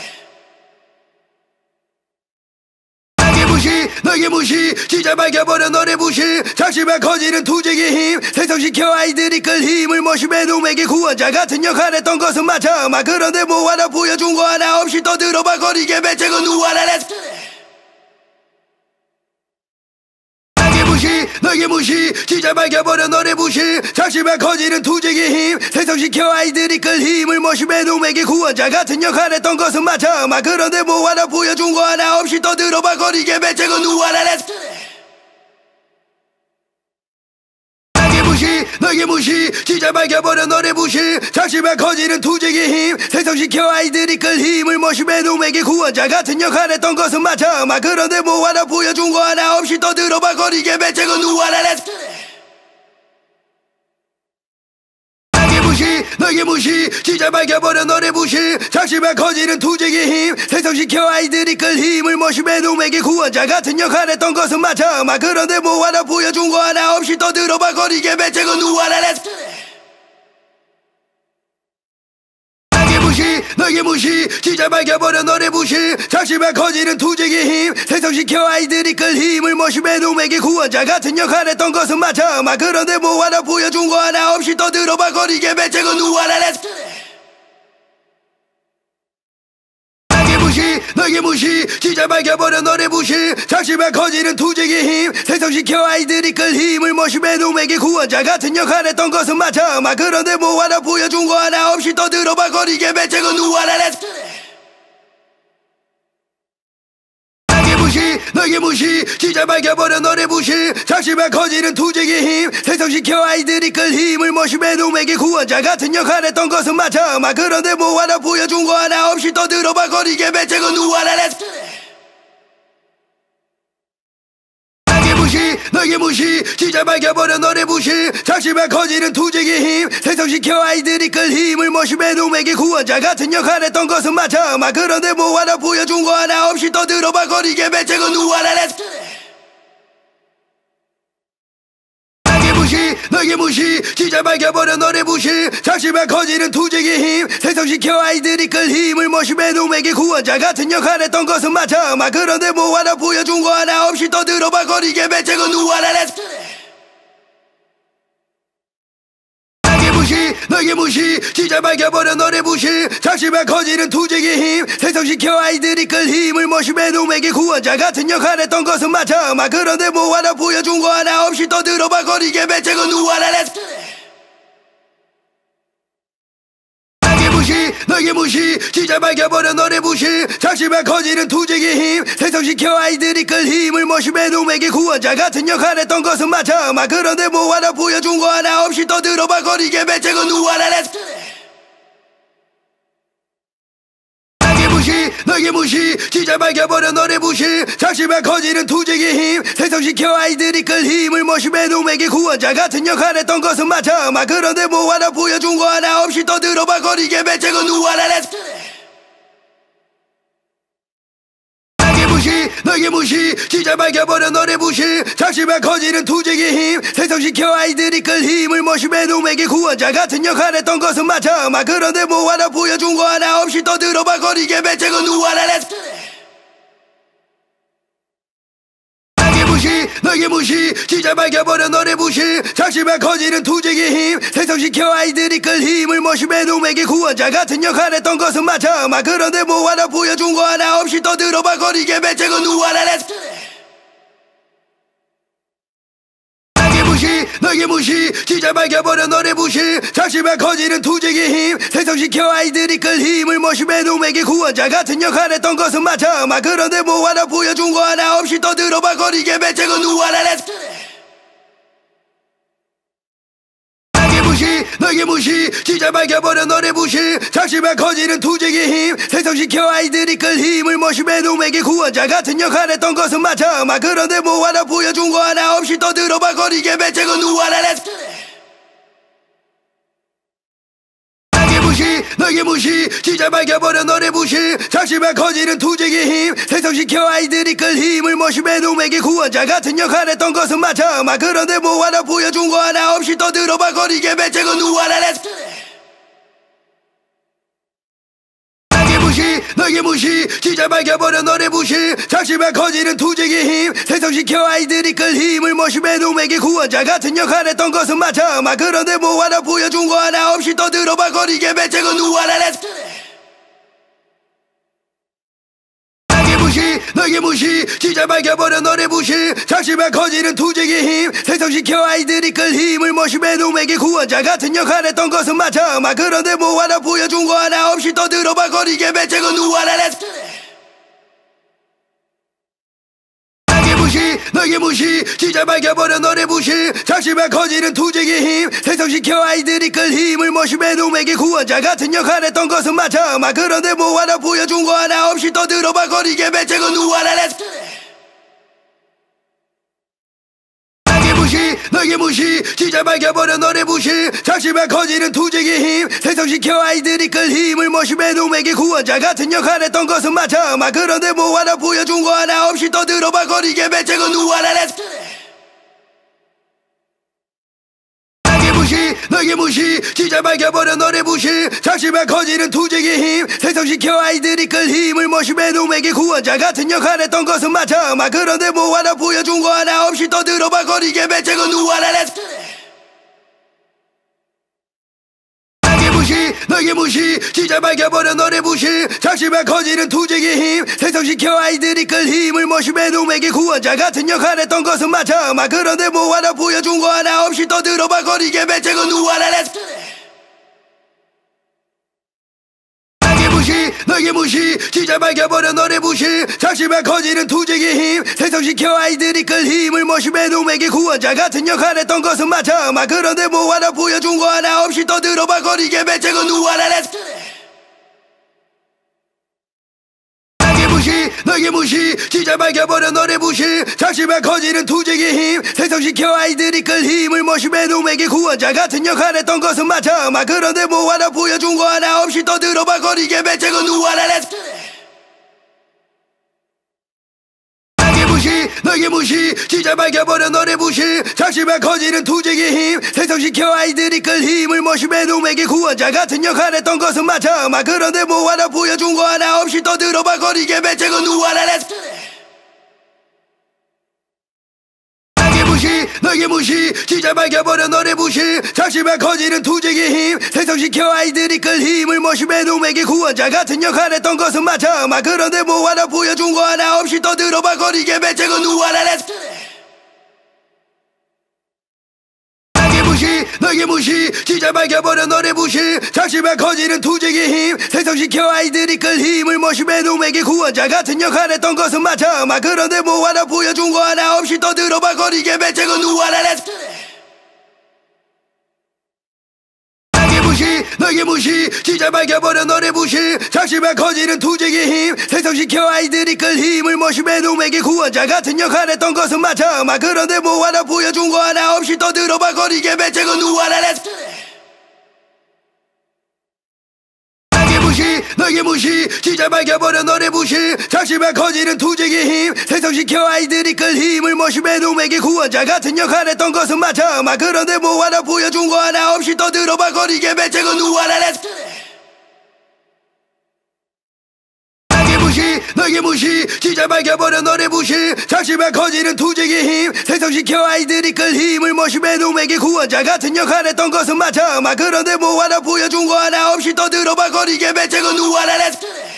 너에게 무시 진짜 밝혀버려 너의 부실 작심에 커지는 투쟁의 힘 생성시켜 아이들이 끌 힘을 모심해 놈에게 구원자 같은 역할 했던 것은 맞아 막 그런데 뭐 하나 보여준 거 하나 없이 떠들어봐 거리게 배째고 누워라 Let's 너에게 무시 진짜 밝혀버려 너의 부실 작심에 커지는 투쟁의 힘 생성시켜 아이들이 끌 힘을 모심해 놈에게 구원자 같은 역할 했던 것은 맞아 막 그런데 뭐 하나 보여준 거 하나 없이 떠들어봐 거리게 배째고 누워라 Let's 너에게 무시 진짜 밝혀버려 너의 부실 작심에 커지는 투쟁의 힘 생성시켜 아이들이 끌 힘을 모심해 놈에게 구원자 같은 역할 했던 것은 맞아 막 그런데 뭐 하나 보여준 거 하나 없이 떠들어봐 거리게 배째고 누워라 Let's 너에게 무시 진짜 밝혀버려 너의 부실 작심에 커지는 투쟁의 힘 생성시켜 아이들이 끌 힘을 모심해 놈에게 구원자 같은 역할 했던 것은 맞아 막 그런데 뭐 하나 보여준 거 하나 없이 떠들어봐 거리게 배째고 누워라 Let's 너에게 무시 진짜 밝혀버려 너의 부실 작심에 커지는 투쟁의 힘 생성시켜 아이들이 끌 힘을 모심해 놈에게 구원자 같은 역할했던 것은 맞아 그런데 뭐 하나 보여준 거 하나 없이 떠들어봐 거리게 배째고 누워라 렛츠 너에게 무시 진짜 밝혀버려 너의 부실 작심에 커지는 투쟁의 힘 생성시켜 아이들이 끌 힘을 모심해 놈에게 구원자 같은 역할했던 것은 맞아 그런데 뭐 하나 보여준 거 하나 없이 떠들어봐 거리게 배째고 누워라 렛츠 너에게 무시 진짜 밝혀버려 너의 부실 작심에 커지는 투쟁의 힘 생성시켜 아이들이 끌 힘을 모심해 놈에게 구원자 같은 역할했던 것은 맞아 그런데 뭐 하나 보여준 거 하나 없이 떠들어봐 거리게 배째고 누워라 렛츠 너에게 무시 진짜 밝혀버려 너의 부실 작심에 커지는 투쟁의 힘 생성시켜 아이들이 끌 힘을 모심해 놈에게 구원자 같은 역할했던 것은 맞아 그런데 뭐 하나 보여준 거 하나 없이 떠들어봐 거리게 배째고 누워라 렛츠 너에게 무시 진짜 밝혀버려 너의 부실 작심에 커지는 투쟁의 힘 생성시켜 아이들이 끌 힘을 모심해 놈에게 구원자 같은 역할했던 것은 맞아 그런데 뭐 하나 보여준 거 하나 없이 떠들어봐 거리게 배째고 누워라 렛츠 너에게 무시 진짜 밝혀버려 너의 부실 작심에 커지는 투쟁의 힘 생성시켜 아이들이 끌 힘을 모심해 놈에게 구원자 같은 역할했던 것은 맞아 그런데 뭐 하나 보여준 거 하나 없이 떠들어봐 거리게 배째고 누워라 렛츠 너에게 무시 진짜 밝혀버려 너의 부실 작심에 커지는 투쟁의 힘 생성시켜 아이들이 끌 힘을 모심해 놈에게 구원자 같은 역할했던 것은 맞아 그런데 뭐 하나 보여준 거 하나 없이 떠들어봐 거리게 배째고 누워라 렛츠 너에게 무시 진짜 밝혀버려 너의 부실 작심에 커지는 투쟁의 힘 생성시켜 아이들이 끌 힘을 모심해 놈에게 구원자 같은 역할했던 것은 맞아 그런데 뭐 하나 보여준 거 하나 없이 떠들어봐 거리게 배째고 누워라 렛츠 너에게 무시 진짜 밝혀버려 너의 부실 작심에 커지는 투쟁의 힘 생성시켜 아이들이 끌 힘을 모심해 놈에게 구원자 같은 역할했던 것은 맞아 그런데 뭐 하나 보여준 거 하나 없이 떠들어봐 거리게 배째고 누워라 렛츠 너에게 무시 진짜 밝혀버려 너의 부실 작심에 커지는 투쟁의 힘 생성시켜 아이들이 끌 힘을 모심해 놈에게 구원자 같은 역할했던 것은 맞아 그런데 뭐 하나 보여준 거 하나 없이 떠들어봐 거리게 배째고 누워라 렛츠 너에게 무시 진짜 밝혀버려 너의 부실 작심에 커지는 투쟁의 힘 생성시켜 아이들이 끌 힘을 모심해 놈에게 구원자 같은 역할했던 것은 맞아 그런데 뭐 하나 보여준 거 하나 없이 떠들어봐 거리게 배째고 누워라 렛츠 너에게 무시 진짜 밝혀버려 너의 부실 작심에 커지는 투쟁의 힘 생성시켜 아이들이 끌 힘을 모심해 놈에게 구원자 같은 역할했던 것은 맞아 그런데 뭐 하나 보여준 거 하나 없이 떠들어봐 거리게 배째고 누워라 렛츠 너에게 무시 진짜 밝혀버려 너의 부실 작심에 커지는 투쟁의 힘 생성시켜 아이들이 끌 힘을 모심해 놈에게 구원자 같은 역할했던 것은 맞아 그런데 뭐 하나 보여준 거 하나 없이 떠들어봐 거리게 배째고 누워라 렛츠 너에게 무시 진짜 밝혀버려 너의 부실 작심에 커지는 투쟁의 힘 생성시켜 아이들이 끌 힘을 모심해 놈에게 구원자 같은 역할했던 것은 맞아 그런데 뭐 하나 보여준 거 하나 없이 떠들어봐 거리게 배째고 누워라 렛츠 너에게 무시 진짜 밝혀버려 너의 부실 작심에 커지는 투쟁의 힘 생성시켜 아이들이 끌 힘을 모심해 놈에게 구원자 같은 역할했던 것은 맞아 그런데 뭐 하나 보여준 거 하나 없이 떠들어봐 거리게 배째고 누워라 렛츠 너에게 무시 진짜 밝혀버려 너의 부실 작심에 커지는 투쟁의 힘 생성시켜 아이들이 끌 힘을 모심해 놈에게 구원자 같은 역할했던 것은 맞아 그런데 뭐 하나 보여준 거 하나 없이 떠들어봐 거리게 배째고 누워라 렛츠 너에게 무시 진짜 밝혀버려 너의 부실 작심에 커지는 투쟁의 힘 생성시켜 아이들이 끌 힘을 모심해 놈에게 구원자 같은 역할했던 것은 맞아 그런데 뭐 하나 보여준 거 하나 없이 떠들어봐 거리게 배째고 누워라 렛츠 무시 너에게 무시 진짜 밝혀버려 너의 부실 작심에 커지는 투쟁의 힘 생성시켜 아이들이 끌 힘을 모심해 놈에게 구원자 같은 역할 했던 것은 맞아 막 그런데 뭐 하나 보여준 거 하나 없이 떠들어봐 거리게 배째고 누워라 렛츠 너에게 무시 진짜 밝혀버려 너의 부실 작심에 커지는 투쟁의 힘 생성시켜 아이들이 끌 힘을 모심해 놈에게 구원자 같은 역할 했던 것은 맞아 막 그런데 뭐 하나 보여준 거 하나 없이 떠들어봐 거리게 배째고 누워라 렛츠 너에게 무시 진짜 밝혀버려 너의 부실 작심에 커지는 투쟁의 힘 생성시켜 아이들이 끌 힘을 모심해 놈에게 구원자 같은 역할 했던 것은 맞아 막 그런데 뭐 하나 보여준 거 하나 없이 떠들어봐 거리게 배째고 누워라 렛츠 너에게 무시 진짜 밝혀버려 너의 부실 작심에 커지는 투쟁의 힘 생성시켜 아이들이 끌 힘을 모심해 놈에게 구원자 같은 역할 했던 것은 맞아 막 그런데 뭐 하나 보여준 거 하나 없이 떠들어봐 거리게 배째고 누워라 렛츠 너에게 무시 진짜 밝혀버려 너의 부실 작심에 커지는 투쟁의 힘 생성시켜 아이들이 끌 힘을 모심해 놈에게 구원자 같은 역할 했던 것은 맞아 막 그런데 뭐 하나 보여준 거 하나 없이 떠들어봐 거리게 배째고 누워라 렛츠 너에게 무시 진짜 밝혀버려 너의 부실 작심에 커지는 투쟁의 힘 생성시켜 아이들이 끌 힘을 모심해 놈에게 구원자 같은 역할 했던 것은 맞아 막 그런데 뭐 하나 보여준 거 하나 없이 떠들어봐 거리게 배째고 누워라 렛츠 너에게 무시 진짜 밝혀버려 너의 부실 작심에 커지는 투쟁의 힘 생성시켜 아이들이 끌 힘을 모심해 놈에게 구원자 같은 역할 했던 것은 맞아 막 그런데 뭐 하나 보여준 거 하나 없이 떠들어봐 거리게 배째고 누워라 렛츠 너에게 무시 진짜 밝혀버려 너의 부실 작심에 커지는 투쟁의 힘 생성시켜 아이들이 끌 힘을 모심해 놈에게 구원자 같은 역할 했던 것은 맞아 막 그런데 뭐 하나 보여준 거 하나 없이 떠들어봐 거리게 배째고 누워라 렛츠 너에게 무시 진짜 밝혀버려 너의 부실 작심에 커지는 투쟁의 힘 생성시켜 아이들이 끌 힘을 모심해 놈에게 구원자 같은 역할 했던 것은 맞아 막 그런데 뭐 하나 보여준 거 하나 없이 떠들어봐 거리게 배째고 누워라 렛츠 너에게 무시 진짜 밝혀버려 너의 부실 작심에 커지는 투쟁의 힘 생성시켜 아이들이 끌 힘을 모심해 놈에게 구원자 같은 역할 했던 것은 맞아 막 그런데 뭐 하나 보여준 거 하나 없이 떠들어봐 거리게 배째고 누워라 렛츠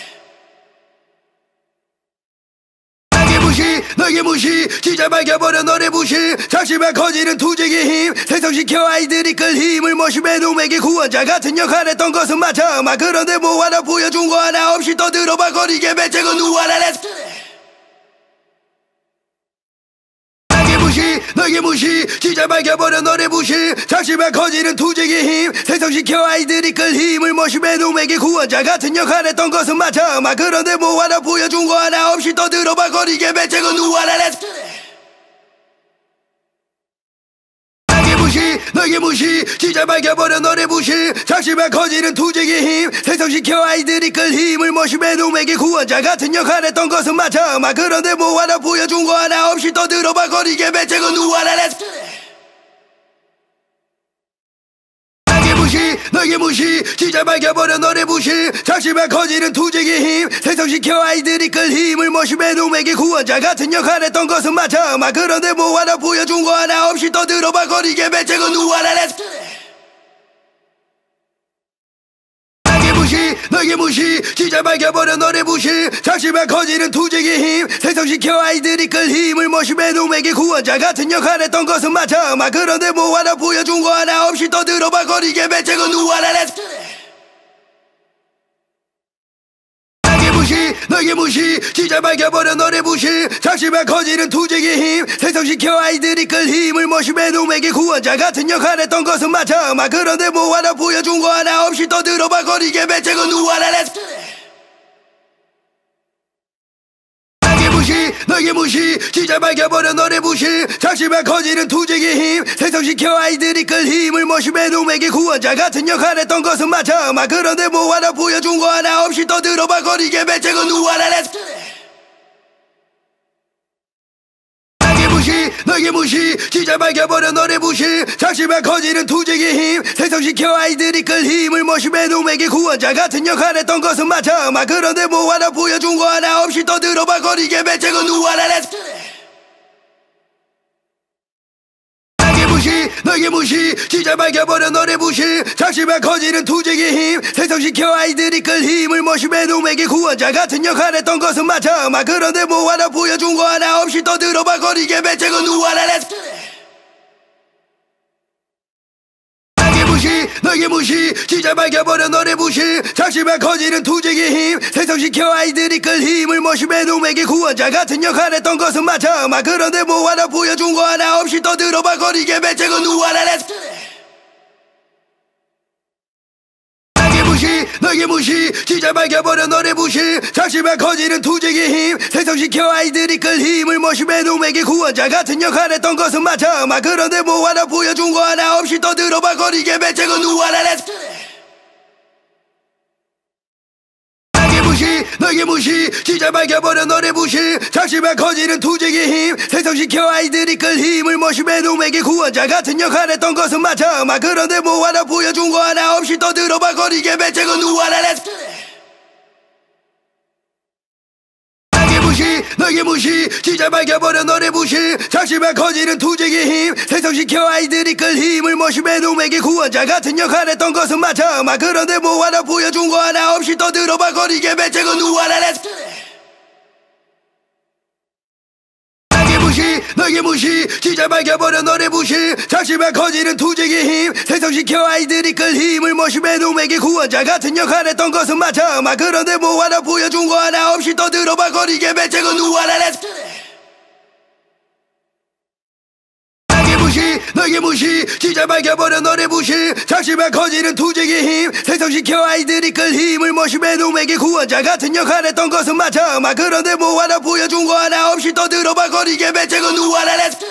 너에게 무시 진짜 밝혀버려 너의 부실 작심에 커지는 투쟁의 힘 생성시켜 아이들이 끌 힘을 모심해 놈에게 구원자 같은 역할 했던 것은 맞아 막 그런데 뭐 하나 보여준 거 하나 없이 떠들어봐 거리게 배째고 누워라 렛츠 너에게 무시 진짜 밝혀버려 너의 부실 작심에 커지는 투쟁의 힘 생성시켜 아이들이 끌 힘을 모심해 놈에게 구원자 같은 역할 했던 것은 맞아 막 그런데 뭐 하나 보여준 거 하나 없이 떠들어봐 거리게 배째고 누워라 렛츠 너에게 무시 진짜 밝혀버려 너의 부실 작심에 커지는 투쟁의 힘 생성시켜 아이들이 끌 힘을 모심해 놈에게 구원자 같은 역할 했던 것은 맞아 막 그런데 뭐 하나 보여준 거 하나 없이 떠들어봐 거리게 배째고 누워라 렛츠 너에게 무시 진짜 밝혀버려 너의 부실 작심에 커지는 투쟁의 힘 생성시켜 아이들이 끌 힘을 모심해 놈에게 구원자 같은 역할 했던 것은 맞아 막 그런데 뭐 하나 보여준 거 하나 없이 떠들어봐 거리게 배째고 누워라 렛츠 너에게 무시 진짜 밝혀버려 너의 부실 작심에 커지는 투쟁의 힘 생성시켜 아이들이 끌 힘을 모심해 놈에게 구원자 같은 역할 했던 것은 맞아 막 그런데 뭐 하나 보여준 거 하나 없이 떠들어봐 거리게 배째고 누워라 렛츠 너에게 무시 진짜 밝혀버려 너의 부실 작심에 커지는 투쟁의 힘 생성시켜 아이들이 끌 힘을 모심해 놈에게 구원자 같은 역할 했던 것은 맞아 막 그런데 뭐 하나 보여준 거 하나 없이 떠들어봐 거리게 배째고 누워라 렛츠 너에게 무시 진짜 밝혀버려 너의 부실 작심에 커지는 투쟁의 힘 생성시켜 아이들이 끌 힘을 모심해 놈에게 구원자 같은 역할 했던 것은 맞아 막 그런데 뭐 하나 보여준 거 하나 없이 떠들어봐 거리게 배째고 누워라 렛츠 무시 너에게 무시 진짜 밝혀버려 너의 부실 작심에 커지는 투쟁의 힘 생성시켜 아이들이 끌 힘을 모심해 놈에게 구원자 같은 역할 했던 것은 맞아 막 그런데 뭐 하나 보여준 거 하나 없이 떠들어봐 거리게 배째고 누워라 렛츠 너에게 무시 진짜 밝혀버려 너의 부실 작심에 커지는 투쟁의 힘 생성시켜 아이들이 끌 힘을 모심해 놈에게 구원자 같은 역할 했던 것은 맞아 막 그런데 뭐 하나 보여준 거 하나 없이 떠들어봐 거리게 배째고 누워라 렛츠 너에게 무시 진짜 밝혀버려 너의 부실 작심에 커지는 투쟁의 힘 생성시켜 아이들이 끌 힘을 모심해 놈에게 구원자 같은 역할 했던 것은 맞아 막 그런데 뭐 하나 보여준 거 하나 없이 떠들어봐 거리게 배째고 누워라 렛츠 너에게 무시 진짜 밝혀버려 너의 부실 작심에 커지는 투쟁의 힘 생성시켜 아이들이 끌 힘을 모심해 놈에게 구원자 같은 역할 했던 것은 맞아 막 그런데 뭐 하나 보여준 거 하나 없이 떠들어봐 거리게 배째고 누워라 렛츠 너에게 무시 진짜 밝혀버려 너의 부실 작심에 커지는 투쟁의 힘 생성시켜 아이들이 끌 힘을 모심해 놈에게 구원자 같은 역할 했던 것은 맞아 막 그런데 뭐 하나 보여준 거 하나 없이 떠들어봐 거리게 배째고 누워라 렛츠 너에게 무시 진짜 밝혀버려 너의 부실 작심에 커지는 투쟁의 힘 생성시켜 아이들이 끌 힘을 모심해 놈에게 구원자 같은 역할 했던 것은 맞아 막 그런데 뭐 하나 보여준 거 하나 없이 떠들어봐 거리게 배째고 누워라 렛츠 너에게 무시 진짜 밝혀버려 너의 부실 작심에 커지는 투쟁의 힘 생성시켜 아이들이 끌 힘을 모심해 놈에게 구원자 같은 역할 했던 것은 맞아 막 그런데 뭐 하나 보여준 거 하나 없이 떠들어봐 거리게 배째고 누워라 렛츠 너에게 무시 진짜 밝혀버려 너의 부실 작심에 커지는 투쟁의 힘 생성시켜 아이들이 끌 힘을 모심해 놈에게 구원자 같은 역할 했던 것은 맞아 막 그런데 뭐 하나 보여준 거 하나 없이 떠들어봐 거리게 배째고 누워라 렛츠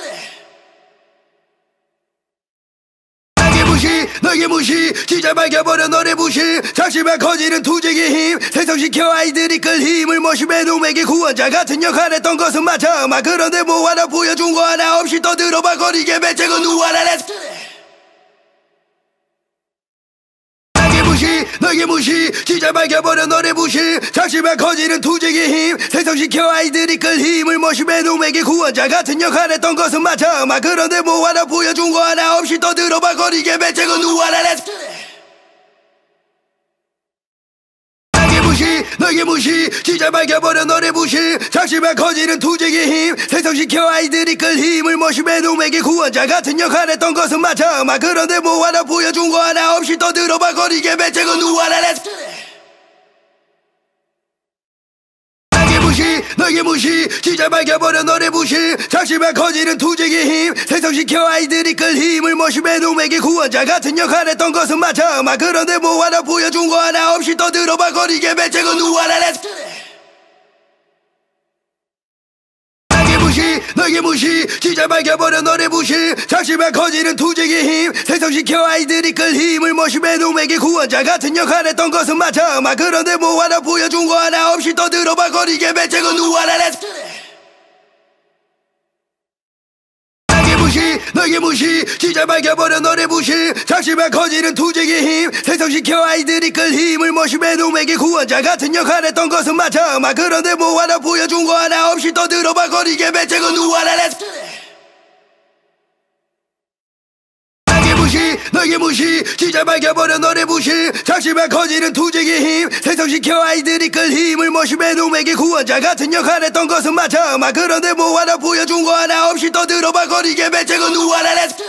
너에게 무시 진짜 밝혀버려 너의 부실 작심에 커지는 투쟁의 힘 생성시켜 아이들이 끌 힘을 모심해 놈에게 구원자 같은 역할 했던 것은 맞아 막 그런데 뭐 하나 보여준 거 하나 없이 떠들어봐 거리게 배째고 누워라 렛츠 너에게 무시 진짜 밝혀버려 너의 부실 작심에 커지는 투쟁의 힘 생성시켜 아이들이 끌 힘을 모심해 놈에게 구원자 같은 역할 했던 것은 맞아 막 그런데 뭐 하나 보여준 거 하나 없이 떠들어봐 거리게 배째고 누워라 렛츠 너에게 무시 진짜 밝혀버려 너의 부실 작심에 커지는 투쟁의 힘 생성시켜 아이들이 끌 힘을 모심해 놈에게 구원자 같은 역할 했던 것은 맞아 막 그런데 뭐 하나 보여준 거 하나 없이 떠들어봐 거리게 배째고 누워라 렛츠 너에게 무시 진짜 밝혀버려 너의 부실 작심에 커지는 투쟁의 힘 생성시켜 아이들이 끌 힘을 모심해 놈에게 구원자 같은 역할 했던 것은 맞아 막 그런데 뭐 하나 보여준 거 하나 없이 떠들어봐 거리게 배째고 누워라 렛츠 너에게 무시 진짜 밝혀버려 너의 부실 작심에 커지는 투쟁의 힘 생성시켜 아이들이 끌 힘을 모심해 놈에게 구원자 같은 역할 했던 것은 맞아 막 그런데 뭐 하나 보여준 거 하나 없이 떠들어봐 거리게 배째고 누워라 렛츠 너에게 무시 진짜 밝혀버려 너의 부실 작심에 커지는 투쟁의 힘 생성시켜 아이들이 끌 힘을 모심해 놈에게 구원자 같은 역할 했던 것은 맞아 막 그런데 뭐 하나 보여준 거 하나 없이 떠들어봐 거리게 배째고 누워라 렛츠 너에게 무시 진짜 밝혀버려 너의 부실 작심에 커지는 투쟁의 힘 생성시켜 아이들이 끌 힘을 모심해 놈에게 구원자 같은 역할 했던 것은 맞아 막 그런데 뭐 하나 보여준 거 하나 없이 떠들어봐 거리게 배째고 누워라 렛츠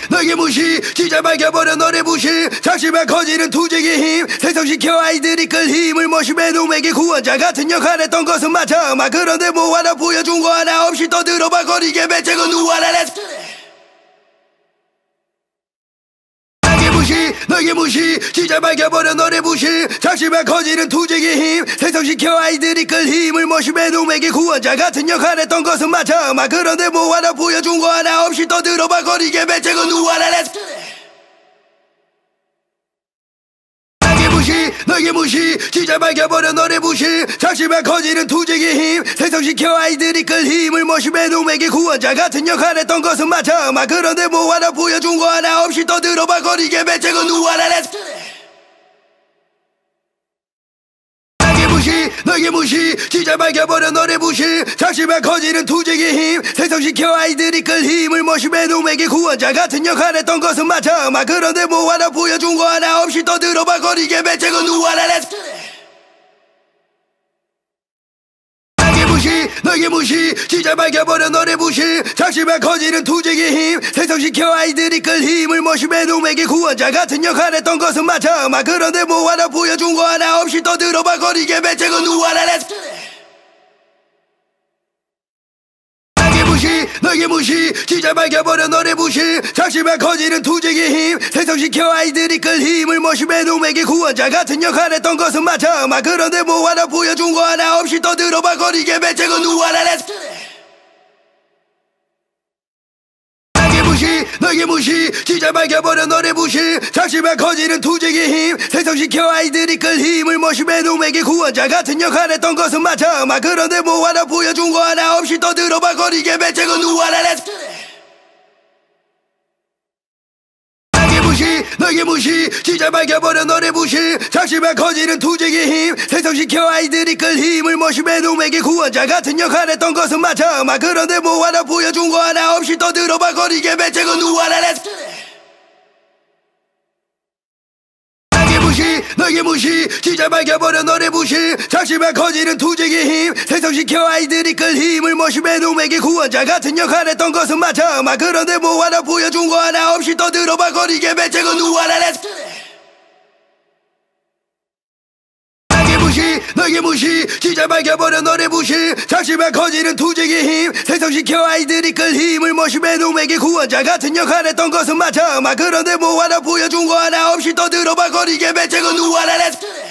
너에게 무시 진짜 밝혀버려 너의 부실 작심에 커지는 투쟁의 힘 생성시켜 아이들이 끌 힘을 모심해 놈에게 구원자 같은 역할 했던 것은 맞아 막 그런데 뭐 하나 보여준 거 하나 없이 떠들어봐 거리게 배째고 누워라 렛츠 너에게 무시 진짜 밝혀버려 너의 부실 작심에 커지는 투쟁의 힘 생성시켜 아이들이 끌 힘을 모심해 놈에게 구원자 같은 역할 했던 것은 맞아 막 그런데 뭐 하나 보여준 거 하나 없이 떠들어봐 거리게 배째고 누워라 렛츠 너에게 무시 진짜 밝혀버려 너의 부실 작심에 커지는 투쟁의 힘 생성시켜 아이들이 끌 힘을 모심해 놈에게 구원자 같은 역할 했던 것은 맞아 막 그런데 뭐 하나 보여준 거 하나 없이 떠들어봐 거리게 배째고 누워라 Let's 너에게 무시 진짜 밝혀버려 너의 부실 작심에 커지는 투쟁의 힘 생성시켜 아이들이 끌 힘을 모심해 놈에게 구원자 같은 역할 했던 것은 맞아 막 그런데 뭐 하나 보여준 거 하나 없이 떠들어봐 거리게 배째고 누워라 Let's 너에게 무시 진짜 밝혀버려 너의 부실 작심에 커지는 투쟁의 힘 생성시켜 아이들이 끌 힘을 모심해 놈에게 구원자 같은 역할 했던 것은 맞아 막 그런데 뭐 하나 보여준 거 하나 없이 떠들어봐 거리게 배째고 누워라 Let's 너에게 무시 진짜 밝혀버려 너의 부실 작심에 커지는 투쟁의 힘 생성시켜 아이들이 끌 힘을 모심해 놈에게 구원자 같은 역할 했던 것은 맞아 막 그런데 뭐 하나 보여준 거 하나 없이 떠들어봐 거리게 배째고 누워라 Let's 너에게 무시 진짜 밝혀버려 너의 부실 작심에 커지는 투쟁의 힘 생성시켜 아이들이 끌 힘을 모심해 놈에게 구원자 같은 역할 했던 것은 맞아 막 그런데 뭐 하나 보여준 거 하나 없이 떠들어봐 거리게 배째고 누워라 Let's 너에게 무시 진짜 밝혀버려 너의 부실 작심에 커지는 투쟁의 힘 생성시켜 아이들이 끌 힘을 모심해 놈에게 구원자 같은 역할 했던 것은 맞아 막 그런데 뭐 하나 보여준 거 하나 없이 떠들어봐 거리게 배째고 누워라 Let's 너에게 무시 진짜 밝혀버려 너의 부실 작심에 커지는 투쟁의 힘 생성시켜 아이들이 끌 힘을 모심해 놈에게 구원자 같은 역할 했던 것은 맞아 막 그런데 뭐 하나 보여준 거 하나 없이 떠들어봐 거리게 배째고 누워라 Let's 너에게 무시 진짜 밝혀버려 너의 부실 작심에 커지는 투쟁의 힘 생성시켜 아이들이 끌 힘을 모심해 놈에게 구원자 같은 역할 했던 것은 맞아 막 그런데 뭐 하나 보여준 거 하나 없이 떠들어봐 거리게 배째고 누워라 Let's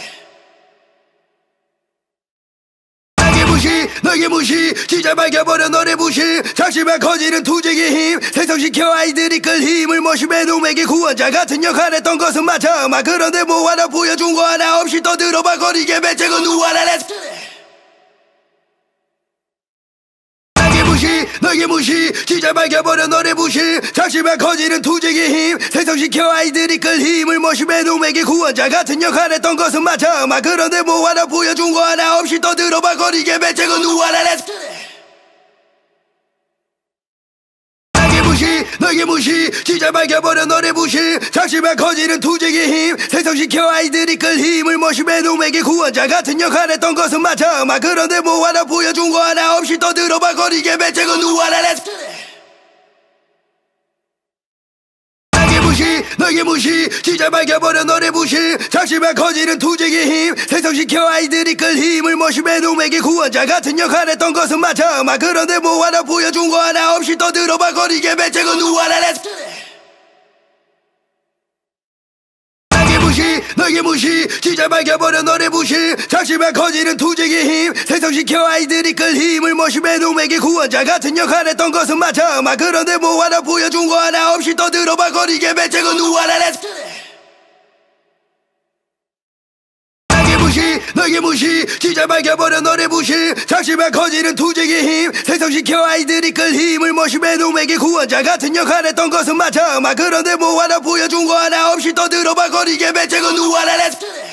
너에게 무시 진짜 밝혀버려 너의 부실 작심에 커지는 투쟁의 힘 생성시켜 아이들이 끌 힘을 모심해 놈에게 구원자 같은 역할 했던 것은 맞아 막 그런데 뭐 하나 보여준 거 하나 없이 떠들어봐 거리게 배째고 누워라 Let's 너에게 무시 진짜 밝혀버려 너의 부실 작심에 커지는 투쟁의 힘 생성시켜 아이들이 끌 힘을 모심해 놈에게 구원자 같은 역할 했던 것은 맞아 막 그런데 뭐 하나 보여준 거 하나 없이 떠들어봐 거리게 배째고 누워라 Let's 너에게 무시 진짜 밝혀버려 너의 부실 작심에 커지는 투쟁의 힘 생성시켜 아이들이 끌 힘을 모심해 놈에게 구원자 같은 역할 했던 것은 맞아 막 그런데 뭐 하나 보여준 거 하나 없이 떠들어봐 거리게 배째고 누워라 Let's 너에게 무시 진짜 밝혀버려 너의 부실 작심에 커지는 투쟁의 힘 생성시켜 아이들이 끌 힘을 모심해 놈에게 구원자 같은 역할 했던 것은 맞아 막 그런데 뭐 하나 보여준 거 하나 없이 떠들어봐 거리게 배째고 누워라 Let's 너에게 무시 진짜 밝혀버려 너의 부실 작심에 커지는 투쟁의 힘 생성시켜 아이들이 끌 힘을 모심해 놈에게 구원자 같은 역할 했던 것은 맞아 막 그런데 뭐 하나 보여준 거 하나 없이 떠들어봐 거리게 배째고 누워라 Let's 너에게 무시 진짜 밝혀버려 너의 부실 작심에 커지는 투쟁의 힘 생성시켜 아이들이 끌 힘을 모심해 놈에게 구원자 같은 역할 했던 것은 맞아 막 그런데 뭐 하나 보여준 거 하나 없이 떠들어봐 거리게 배째고 누워라 Let's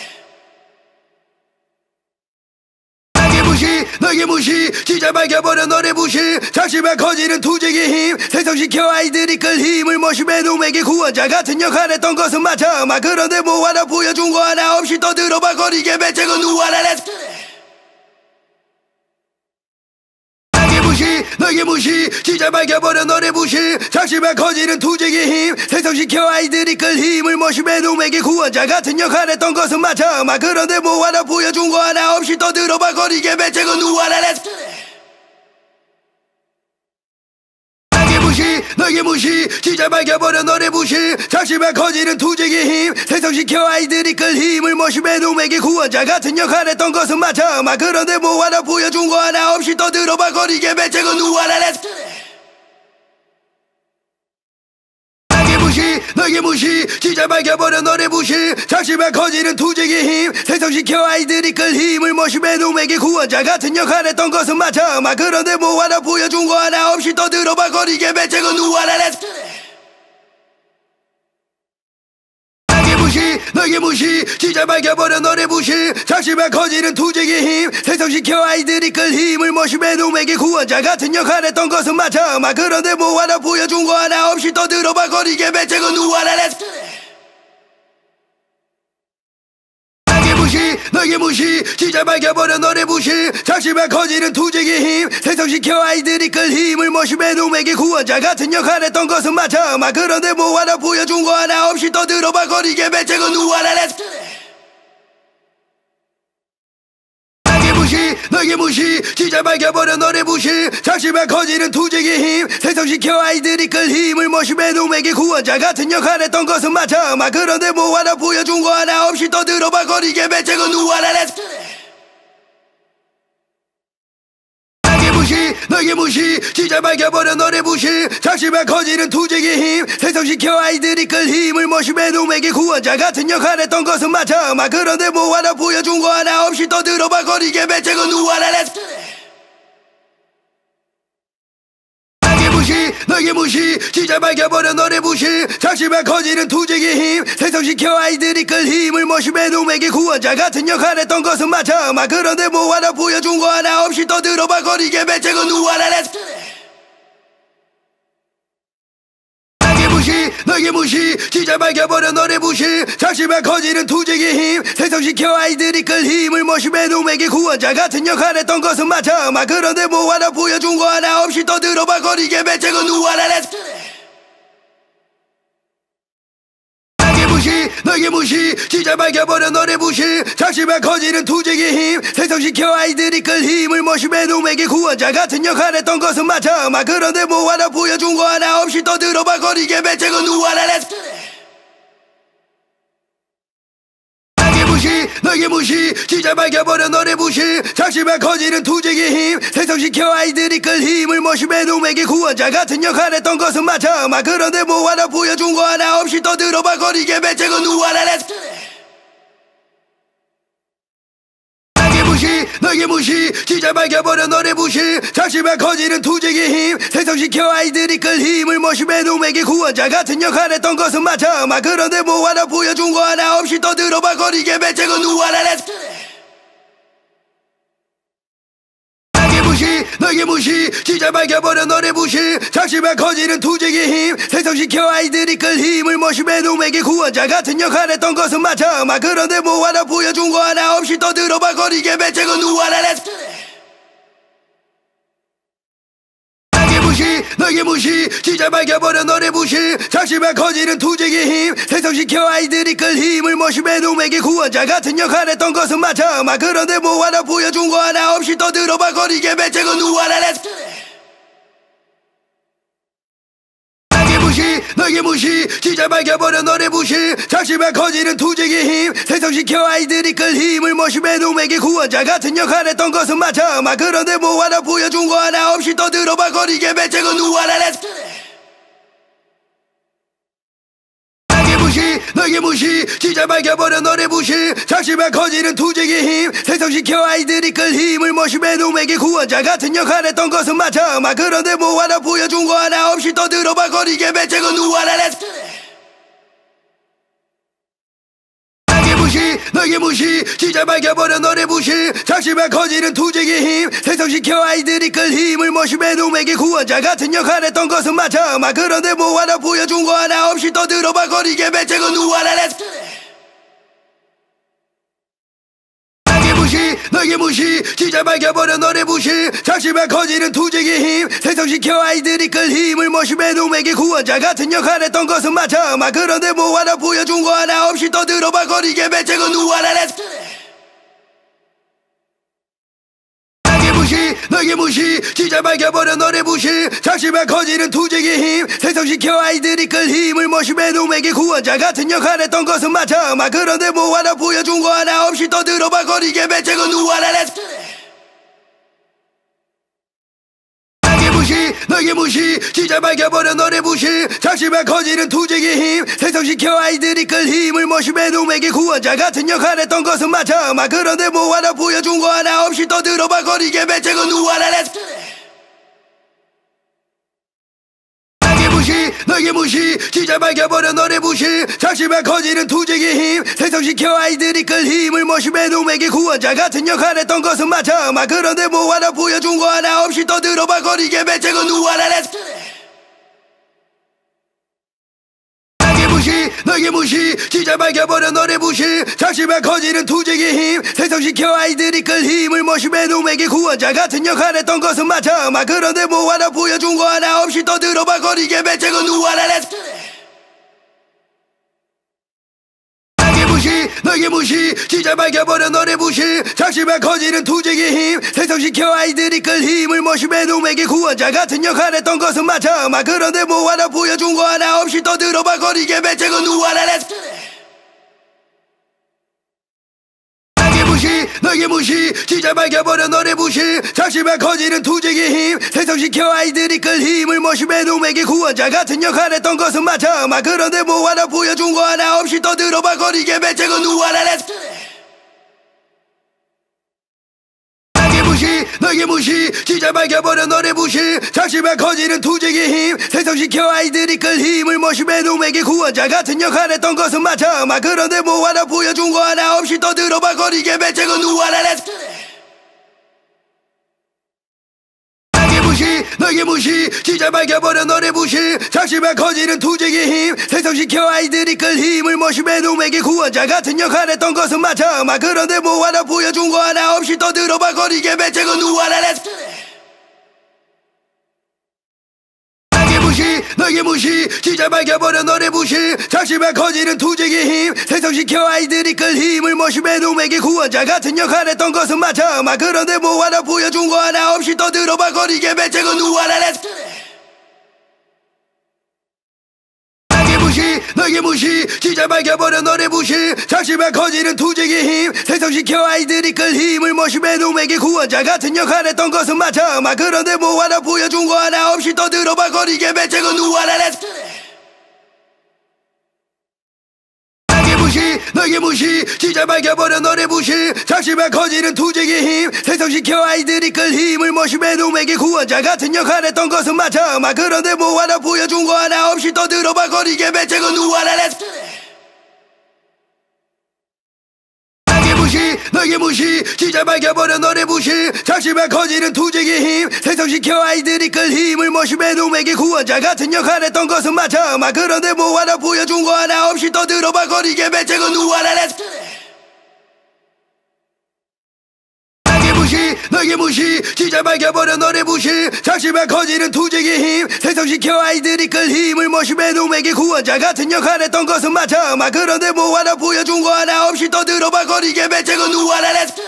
너에게 무시 진짜 밝혀버려 너의 부실 작심에 커지는 투쟁의 힘 생성시켜 아이들이 끌 힘을 모심해 놈에게 구원자 같은 역할 했던 것은 맞아 막 그런데 뭐 하나 보여준 거 하나 없이 떠들어봐 거리게 배째고 누워라 Let's 너에게 무시 진짜 밝혀버려 너의 부실 작심에 커지는 투쟁의 힘 생성시켜 아이들이 끌 힘을 모심해 놈에게 구원자 같은 역할 했던 것은 맞아 막 그런데 뭐 하나 보여준 거 하나 없이 떠들어봐 거리게 배째고 누워라 Let's 너에게 무시 진짜 밝혀버려 너의 부실 작심에 커지는 투쟁의 힘 생성시켜 아이들이 끌 힘을 모심해 놈에게 구원자 같은 역할 했던 것은 맞아 막 그런데 뭐 하나 보여준 거 하나 없이 떠들어봐 거리게 배째고 누워라 Let's 너의 무시 진짜 밝혀버려 너의 부실 작심에 커지는 투쟁의 힘 생성시켜 아이들이 끌 힘을 모심해 놈에게 구원자 같은 역할 했던 것은 맞아 그런데 뭐 하나 보여준 거 하나 없이 떠들어봐 거리게 배째고 누워라 렛츠 너의 무시 진짜 밝혀버려 너의 부실 작심에 커지는 투쟁의 힘 생성시켜 아이들이 끌 힘을 모심해 놈에게 구원자 같은 역할 했던 것은 맞아 그런데 뭐 하나 보여준 거 하나 없이 떠들어봐 거리게 배째고 누워라 렛츠 너의 무시 진짜 밝혀버려 너의 부실 작심에 커지는 투쟁의 힘 생성시켜 아이들이 끌 힘을 모심해 놈에게 구원자 같은 역할 했던 것은 맞아 그런데 뭐 하나 보여준 거 하나 없이 떠들어봐 거리게 배째고 누워라 렛츠 너의 무시 진짜 밝혀버려 너의 부실 작심에 커지는 투쟁의 힘 생성시켜 아이들이 끌 힘을 모심해 놈에게 구원자 같은 역할 했던 것은 맞아 그런데 뭐 하나 보여준 거 하나 없이 떠들어봐 거리게 배째고 누워라 렛츠 너의 무시 진짜 밝혀버려 너의 부실 작심에 커지는 투쟁의 힘 생성시켜 아이들이 끌 힘을 모심해 놈에게 구원자 같은 역할 했던 것은 맞아 그런데 뭐 하나 보여준 거 하나 없이 떠들어봐 거리게 배째고 누워라 렛츠 너의 무시 진짜 밝혀버려 너의 부실 작심에 커지는 투쟁의 힘 생성시켜 아이들이 끌 힘을 모심해 놈에게 구원자 같은 역할 했던 것은 맞아 그런데 뭐 하나 보여준 거 하나 없이 떠들어봐 거리게 배째고 누워라 렛츠 너의 무시 진짜 밝혀버려 너의 부실 작심에 커지는 투쟁의 힘 생성시켜 아이들이 끌 힘을 모심해 놈에게 구원자 같은 역할 했던 것은 맞아 그런데 뭐 하나 보여준 거 하나 없이 떠들어봐 거리게 배째고 누워라 렛츠 너의 무시 진짜 밝혀버려 너의 부실 작심에 커지는 투쟁의 힘 생성시켜 아이들이 끌 힘을 모심해 놈에게 구원자 같은 역할 했던 것은 맞아 그런데 뭐 하나 보여준 거 하나 없이 떠들어봐 거리게 배째고 누워라 렛츠 너의 무시 진짜 밝혀버려 너의 부실 작심에 커지는 투쟁의 힘 생성시켜 아이들이 끌 힘을 모심해 놈에게 구원자 같은 역할 했던 것은 맞아 그런데 뭐 하나 보여준 거 하나 없이 떠들어봐 거리게 배째고 누워라 렛츠 너의 무시 진짜 밝혀버려 너의 부실 작심에 커지는 투쟁의 힘 생성시켜 아이들이 끌 힘을 모심해 놈에게 구원자 같은 역할 했던 것은 맞아 그런데 뭐 하나 보여준 거 하나 없이 떠들어봐 거리게 배째고 누워라 렛츠 너의 무시 진짜 밝혀버려 너의 부실 작심에 커지는 투쟁의 힘 생성시켜 아이들이 끌 힘을 모심해 놈에게 구원자 같은 역할 했던 것은 맞아 그런데 뭐 하나 보여준 거 하나 없이 떠들어봐 거리게 배째고 누워라 렛츠 너의 무시 진짜 밝혀버려 너의 부실 작심에 커지는 투쟁의 힘 생성시켜 아이들이 끌 힘을 모심해 놈에게 구원자 같은 역할 했던 것은 맞아 그런데 뭐 하나 보여준 거 하나 없이 떠들어봐 거리게 배째고 누워라 렛츠 너의 무시 진짜 밝혀버려 너의 부실 작심에 커지는 투쟁의 힘 생성시켜 아이들이 끌 힘을 모심해 놈에게 구원자 같은 역할 했던 것은 맞아 그런데 뭐 하나 보여준 거 하나 없이 떠들어봐 거리게 배째고 누워라 렛츠 너의 무시 진짜 밝혀버려 너의 부실 작심에 커지는 투쟁의 힘 생성시켜 아이들이 끌 힘을 모심해 놈에게 구원자 같은 역할 했던 것은 맞아 그런데 뭐 하나 보여준 거 하나 없이 떠들어봐 거리게 배째고 누워라 렛츠 너의 무시 진짜 밝혀버려 너의 부실 작심에 커지는 투쟁의 힘 생성시켜 아이들이 끌 힘을 모심해 놈에게 구원자 같은 역할 했던 것은 맞아 그런데 뭐 하나 보여준 거 하나 없이 떠들어봐 거리게 배째고 누워라 렛츠 너의 무시 진짜 밝혀버려 너의 부실 작심에 커지는 투쟁의 힘 생성시켜 아이들이 끌 힘을 모심해 놈에게 구원자 같은 역할 했던 것은 맞아 그런데 뭐 하나 보여준 거 하나 없이 떠들어봐 거리게 배째고 누워라 렛츠 너의 무시 진짜 밝혀버려 너의 부실 작심에 커지는 투쟁의 힘 생성시켜 아이들이 끌 힘을 모심해 놈에게 구원자 같은 역할 했던 것은 맞아 그런데 뭐 하나 보여준 거 하나 없이 떠들어봐 거리게 배째고 누워라 렛츠 무시 너에게 무시 진짜 밝혀버려 너의 부실 작심에 커지는 투쟁의 힘 생성시켜 아이들이 끌 힘을 모심해 놈에게 구원자 같은 역할 했던 것은 맞아 막 그런데 뭐 하나 보여준 거 하나 없이 떠들어봐 거리게 배째고 누워라 렛츠 너에게 무시 진짜 밝혀버려 너의 부실 작심에 커지는 투쟁의 힘 생성시켜 아이들이 끌 힘을 모심해 놈에게 구원자 같은 역할 했던 것은 맞아 막 그런데 뭐 하나 보여준 거 하나 없이 떠들어봐 거리게 배째고 누워라 렛츠 너에게 무시 진짜 밝혀버려 너의 부실 작심에 커지는 투쟁의 힘 생성시켜 아이들이 끌 힘을 모심해 놈에게 구원자 같은 역할 했던 것은 맞아 막 그런데 뭐 하나 보여준 거 하나 없이 떠들어봐 거리게 배째고 누워라 렛츠 너에게 무시 진짜 밝혀버려 너의 부실 작심에 커지는 투쟁의 힘 생성시켜 아이들이 끌 힘을 모심해 놈에게 구원자 같은 역할 했던 것은 맞아 막 그런데 뭐 하나 보여준 거 하나 없이 떠들어봐 거리게 배째고 누워라 렛츠 너에게 무시 진짜 밝혀버려 너의 부실 작심에 커지는 투쟁의 힘 생성시켜 아이들이 끌 힘을 모심해 놈에게 구원자 같은 역할 했던 것은 맞아 막 그런데 뭐 하나 보여준 거 하나 없이 떠들어봐 거리게 배째고 누워라 렛츠 너에게 무시 진짜 밝혀버려 너의 부실 작심에 커지는 투쟁의 힘 생성시켜 아이들이 끌 힘을 모심해 놈에게 구원자 같은 역할 했던 것은 맞아 막 그런데 뭐 하나 보여준 거 하나 없이 떠들어봐 거리게 배째고 누워라 렛츠 너에게 무시 진짜 밝혀버려 너의 부실 작심에 커지는 투쟁의 힘 생성시켜 아이들이 끌 힘을 모심해 놈에게 구원자 같은 역할 했던 것은 맞아 막 그런데 뭐 하나 보여준 거 하나 없이 떠들어봐 거리게 배째고 누워라 렛츠 너에게 무시 진짜 밝혀버려 너의 부실 작심에 커지는 투쟁의 힘 생성시켜 아이들이 끌 힘을 모심해 놈에게 구원자 같은 역할 했던 것은 맞아 막 그런데 뭐 하나 보여준 거 하나 없이 떠들어봐 거리게 배째고 누워라 렛츠 너에게 무시 진짜 밝혀버려 너의 부실 작심에 커지는 투쟁의 힘 생성시켜 아이들이 끌 힘을 모심해 놈에게 구원자 같은 역할 했던 것은 맞아 막 그런데 뭐 하나 보여준 거 하나 없이 떠들어봐 거리게 배째고 누워라 렛츠 너에게 무시 진짜 밝혀버려 너의 부실 작심에 커지는 투쟁의 힘 생성시켜 아이들이 끌 힘을 모심해 놈에게 구원자 같은 역할 했던 것은 맞아 막 그런데 뭐 하나 보여준 거 하나 없이 떠들어봐 거리게 배째고 누워라 렛츠 너에게 무시 진짜 밝혀버려 너의 부실 작심에 커지는 투쟁의 힘 생성시켜 아이들이 끌 힘을 모심해 놈에게 구원자 같은 역할 했던 것은 맞아 막 그런데 뭐 하나 보여준 거 하나 없이 떠들어봐 거리게 배째고 누워라 렛츠 너에게 무시 진짜 밝혀버려 너의 부실 작심에 커지는 투쟁의 힘 생성시켜 아이들이 끌 힘을 모심해 놈에게 구원자 같은 역할 했던 것은 맞아 막 그런데 뭐 하나 보여준 거 하나 없이 떠들어봐 거리게 배째고 누워라 렛츠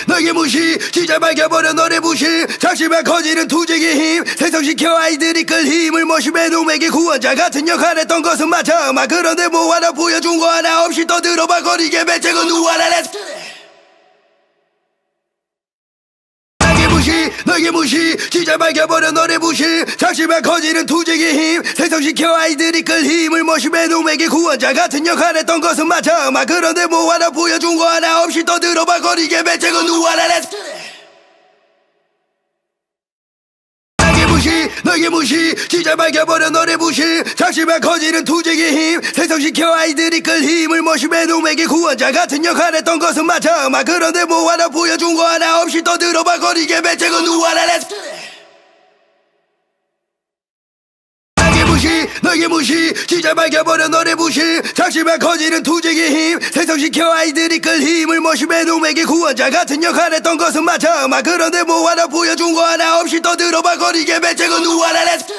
너에게 무시 진짜 밝혀버려 너의 부실 작심에 커지는 투쟁의 힘 생성시켜 아이들이 끌 힘을 모심해 놈에게 구원자 같은 역할 했던 것은 맞아 막 그런데 뭐 하나 보여준 거 하나 없이 떠들어봐 거리게 배째고 누워라 렛츠 너에게 무시 진짜 밝혀버려 너의 부실 작심에 커지는 투쟁의 힘 생성시켜 아이들이 끌 힘을 모심해 놈에게 구원자 같은 역할 했던 것은 맞아 막 그런데 뭐 하나 보여준 거 하나 없이 떠들어봐 거리게 배째고 누워라 렛츠 너에게 무시 진짜 밝혀버려 너의 부실 작심에 커지는 투쟁의 힘 생성시켜 아이들이 끌 힘을 모심해 놈에게 구원자 같은 역할 했던 것은 맞아 막 그런데 뭐 하나 보여준 거 하나 없이 떠들어봐 거리게 배째고 누워라 렛츠 너에게 무시 진짜 밝혀버려 너의 부실 작심에 커지는 투쟁의 힘 생성시켜 아이들이 끌 힘을 모심해 놈에게 구원자 같은 역할 했던 것은 맞아 막 그런데 뭐 하나 보여준 거 하나 없이 떠들어봐 거리게 배째고 누워라 렛츠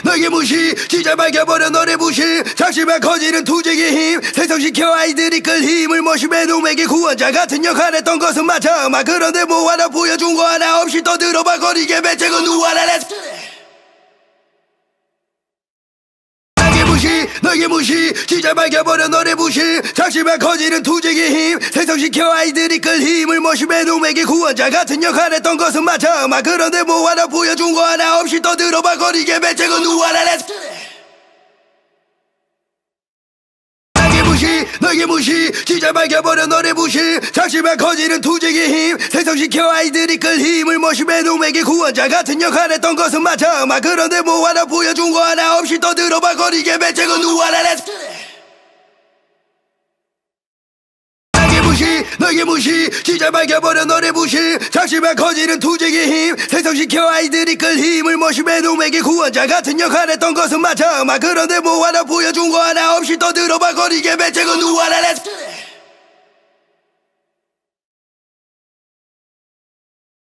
너에게 무시 진짜 밝혀버려 너의 부실 작심에 커지는 투쟁의 힘 생성시켜 아이들이 끌 힘을 모심해 놈에게 구원자 같은 역할 했던 것은 맞아 막 그런데 뭐 하나 보여준 거 하나 없이 떠들어봐 거리게 배째고 누워라 렛츠 너에게 무시 진짜 밝혀버려 너의 부실 작심에 커지는 투쟁의 힘 생성시켜 아이들이 끌 힘을 모심해 놈에게 구원자 같은 역할 했던 것은 맞아 그런데 뭐 하나 보여준 거 하나 없이 떠들어봐 거리게 배째고 누워라 Let's get it 너에게 무시 진짜 밝혀버려 너의 부실 작심에 커지는 투쟁의 힘 생성시켜 아이들이 끌 힘을 모심해 놈에게 구원자 같은 역할 했던 것은 맞아 그런데 뭐 하나 보여준 거 하나 없이 떠들어봐 거리게 배째고 누워라 Let's get it 너에게 무시 진짜 밝혀버려 너의 부실 작심에 커지는 투쟁의 힘 생성시켜 아이들이 끌 힘을 모심해 놈에게 구원자 같은 역할 했던 것은 맞아 그런데 뭐 하나 보여준 거 하나 없이 떠들어봐 거리게 배째고 누워라 Let's get it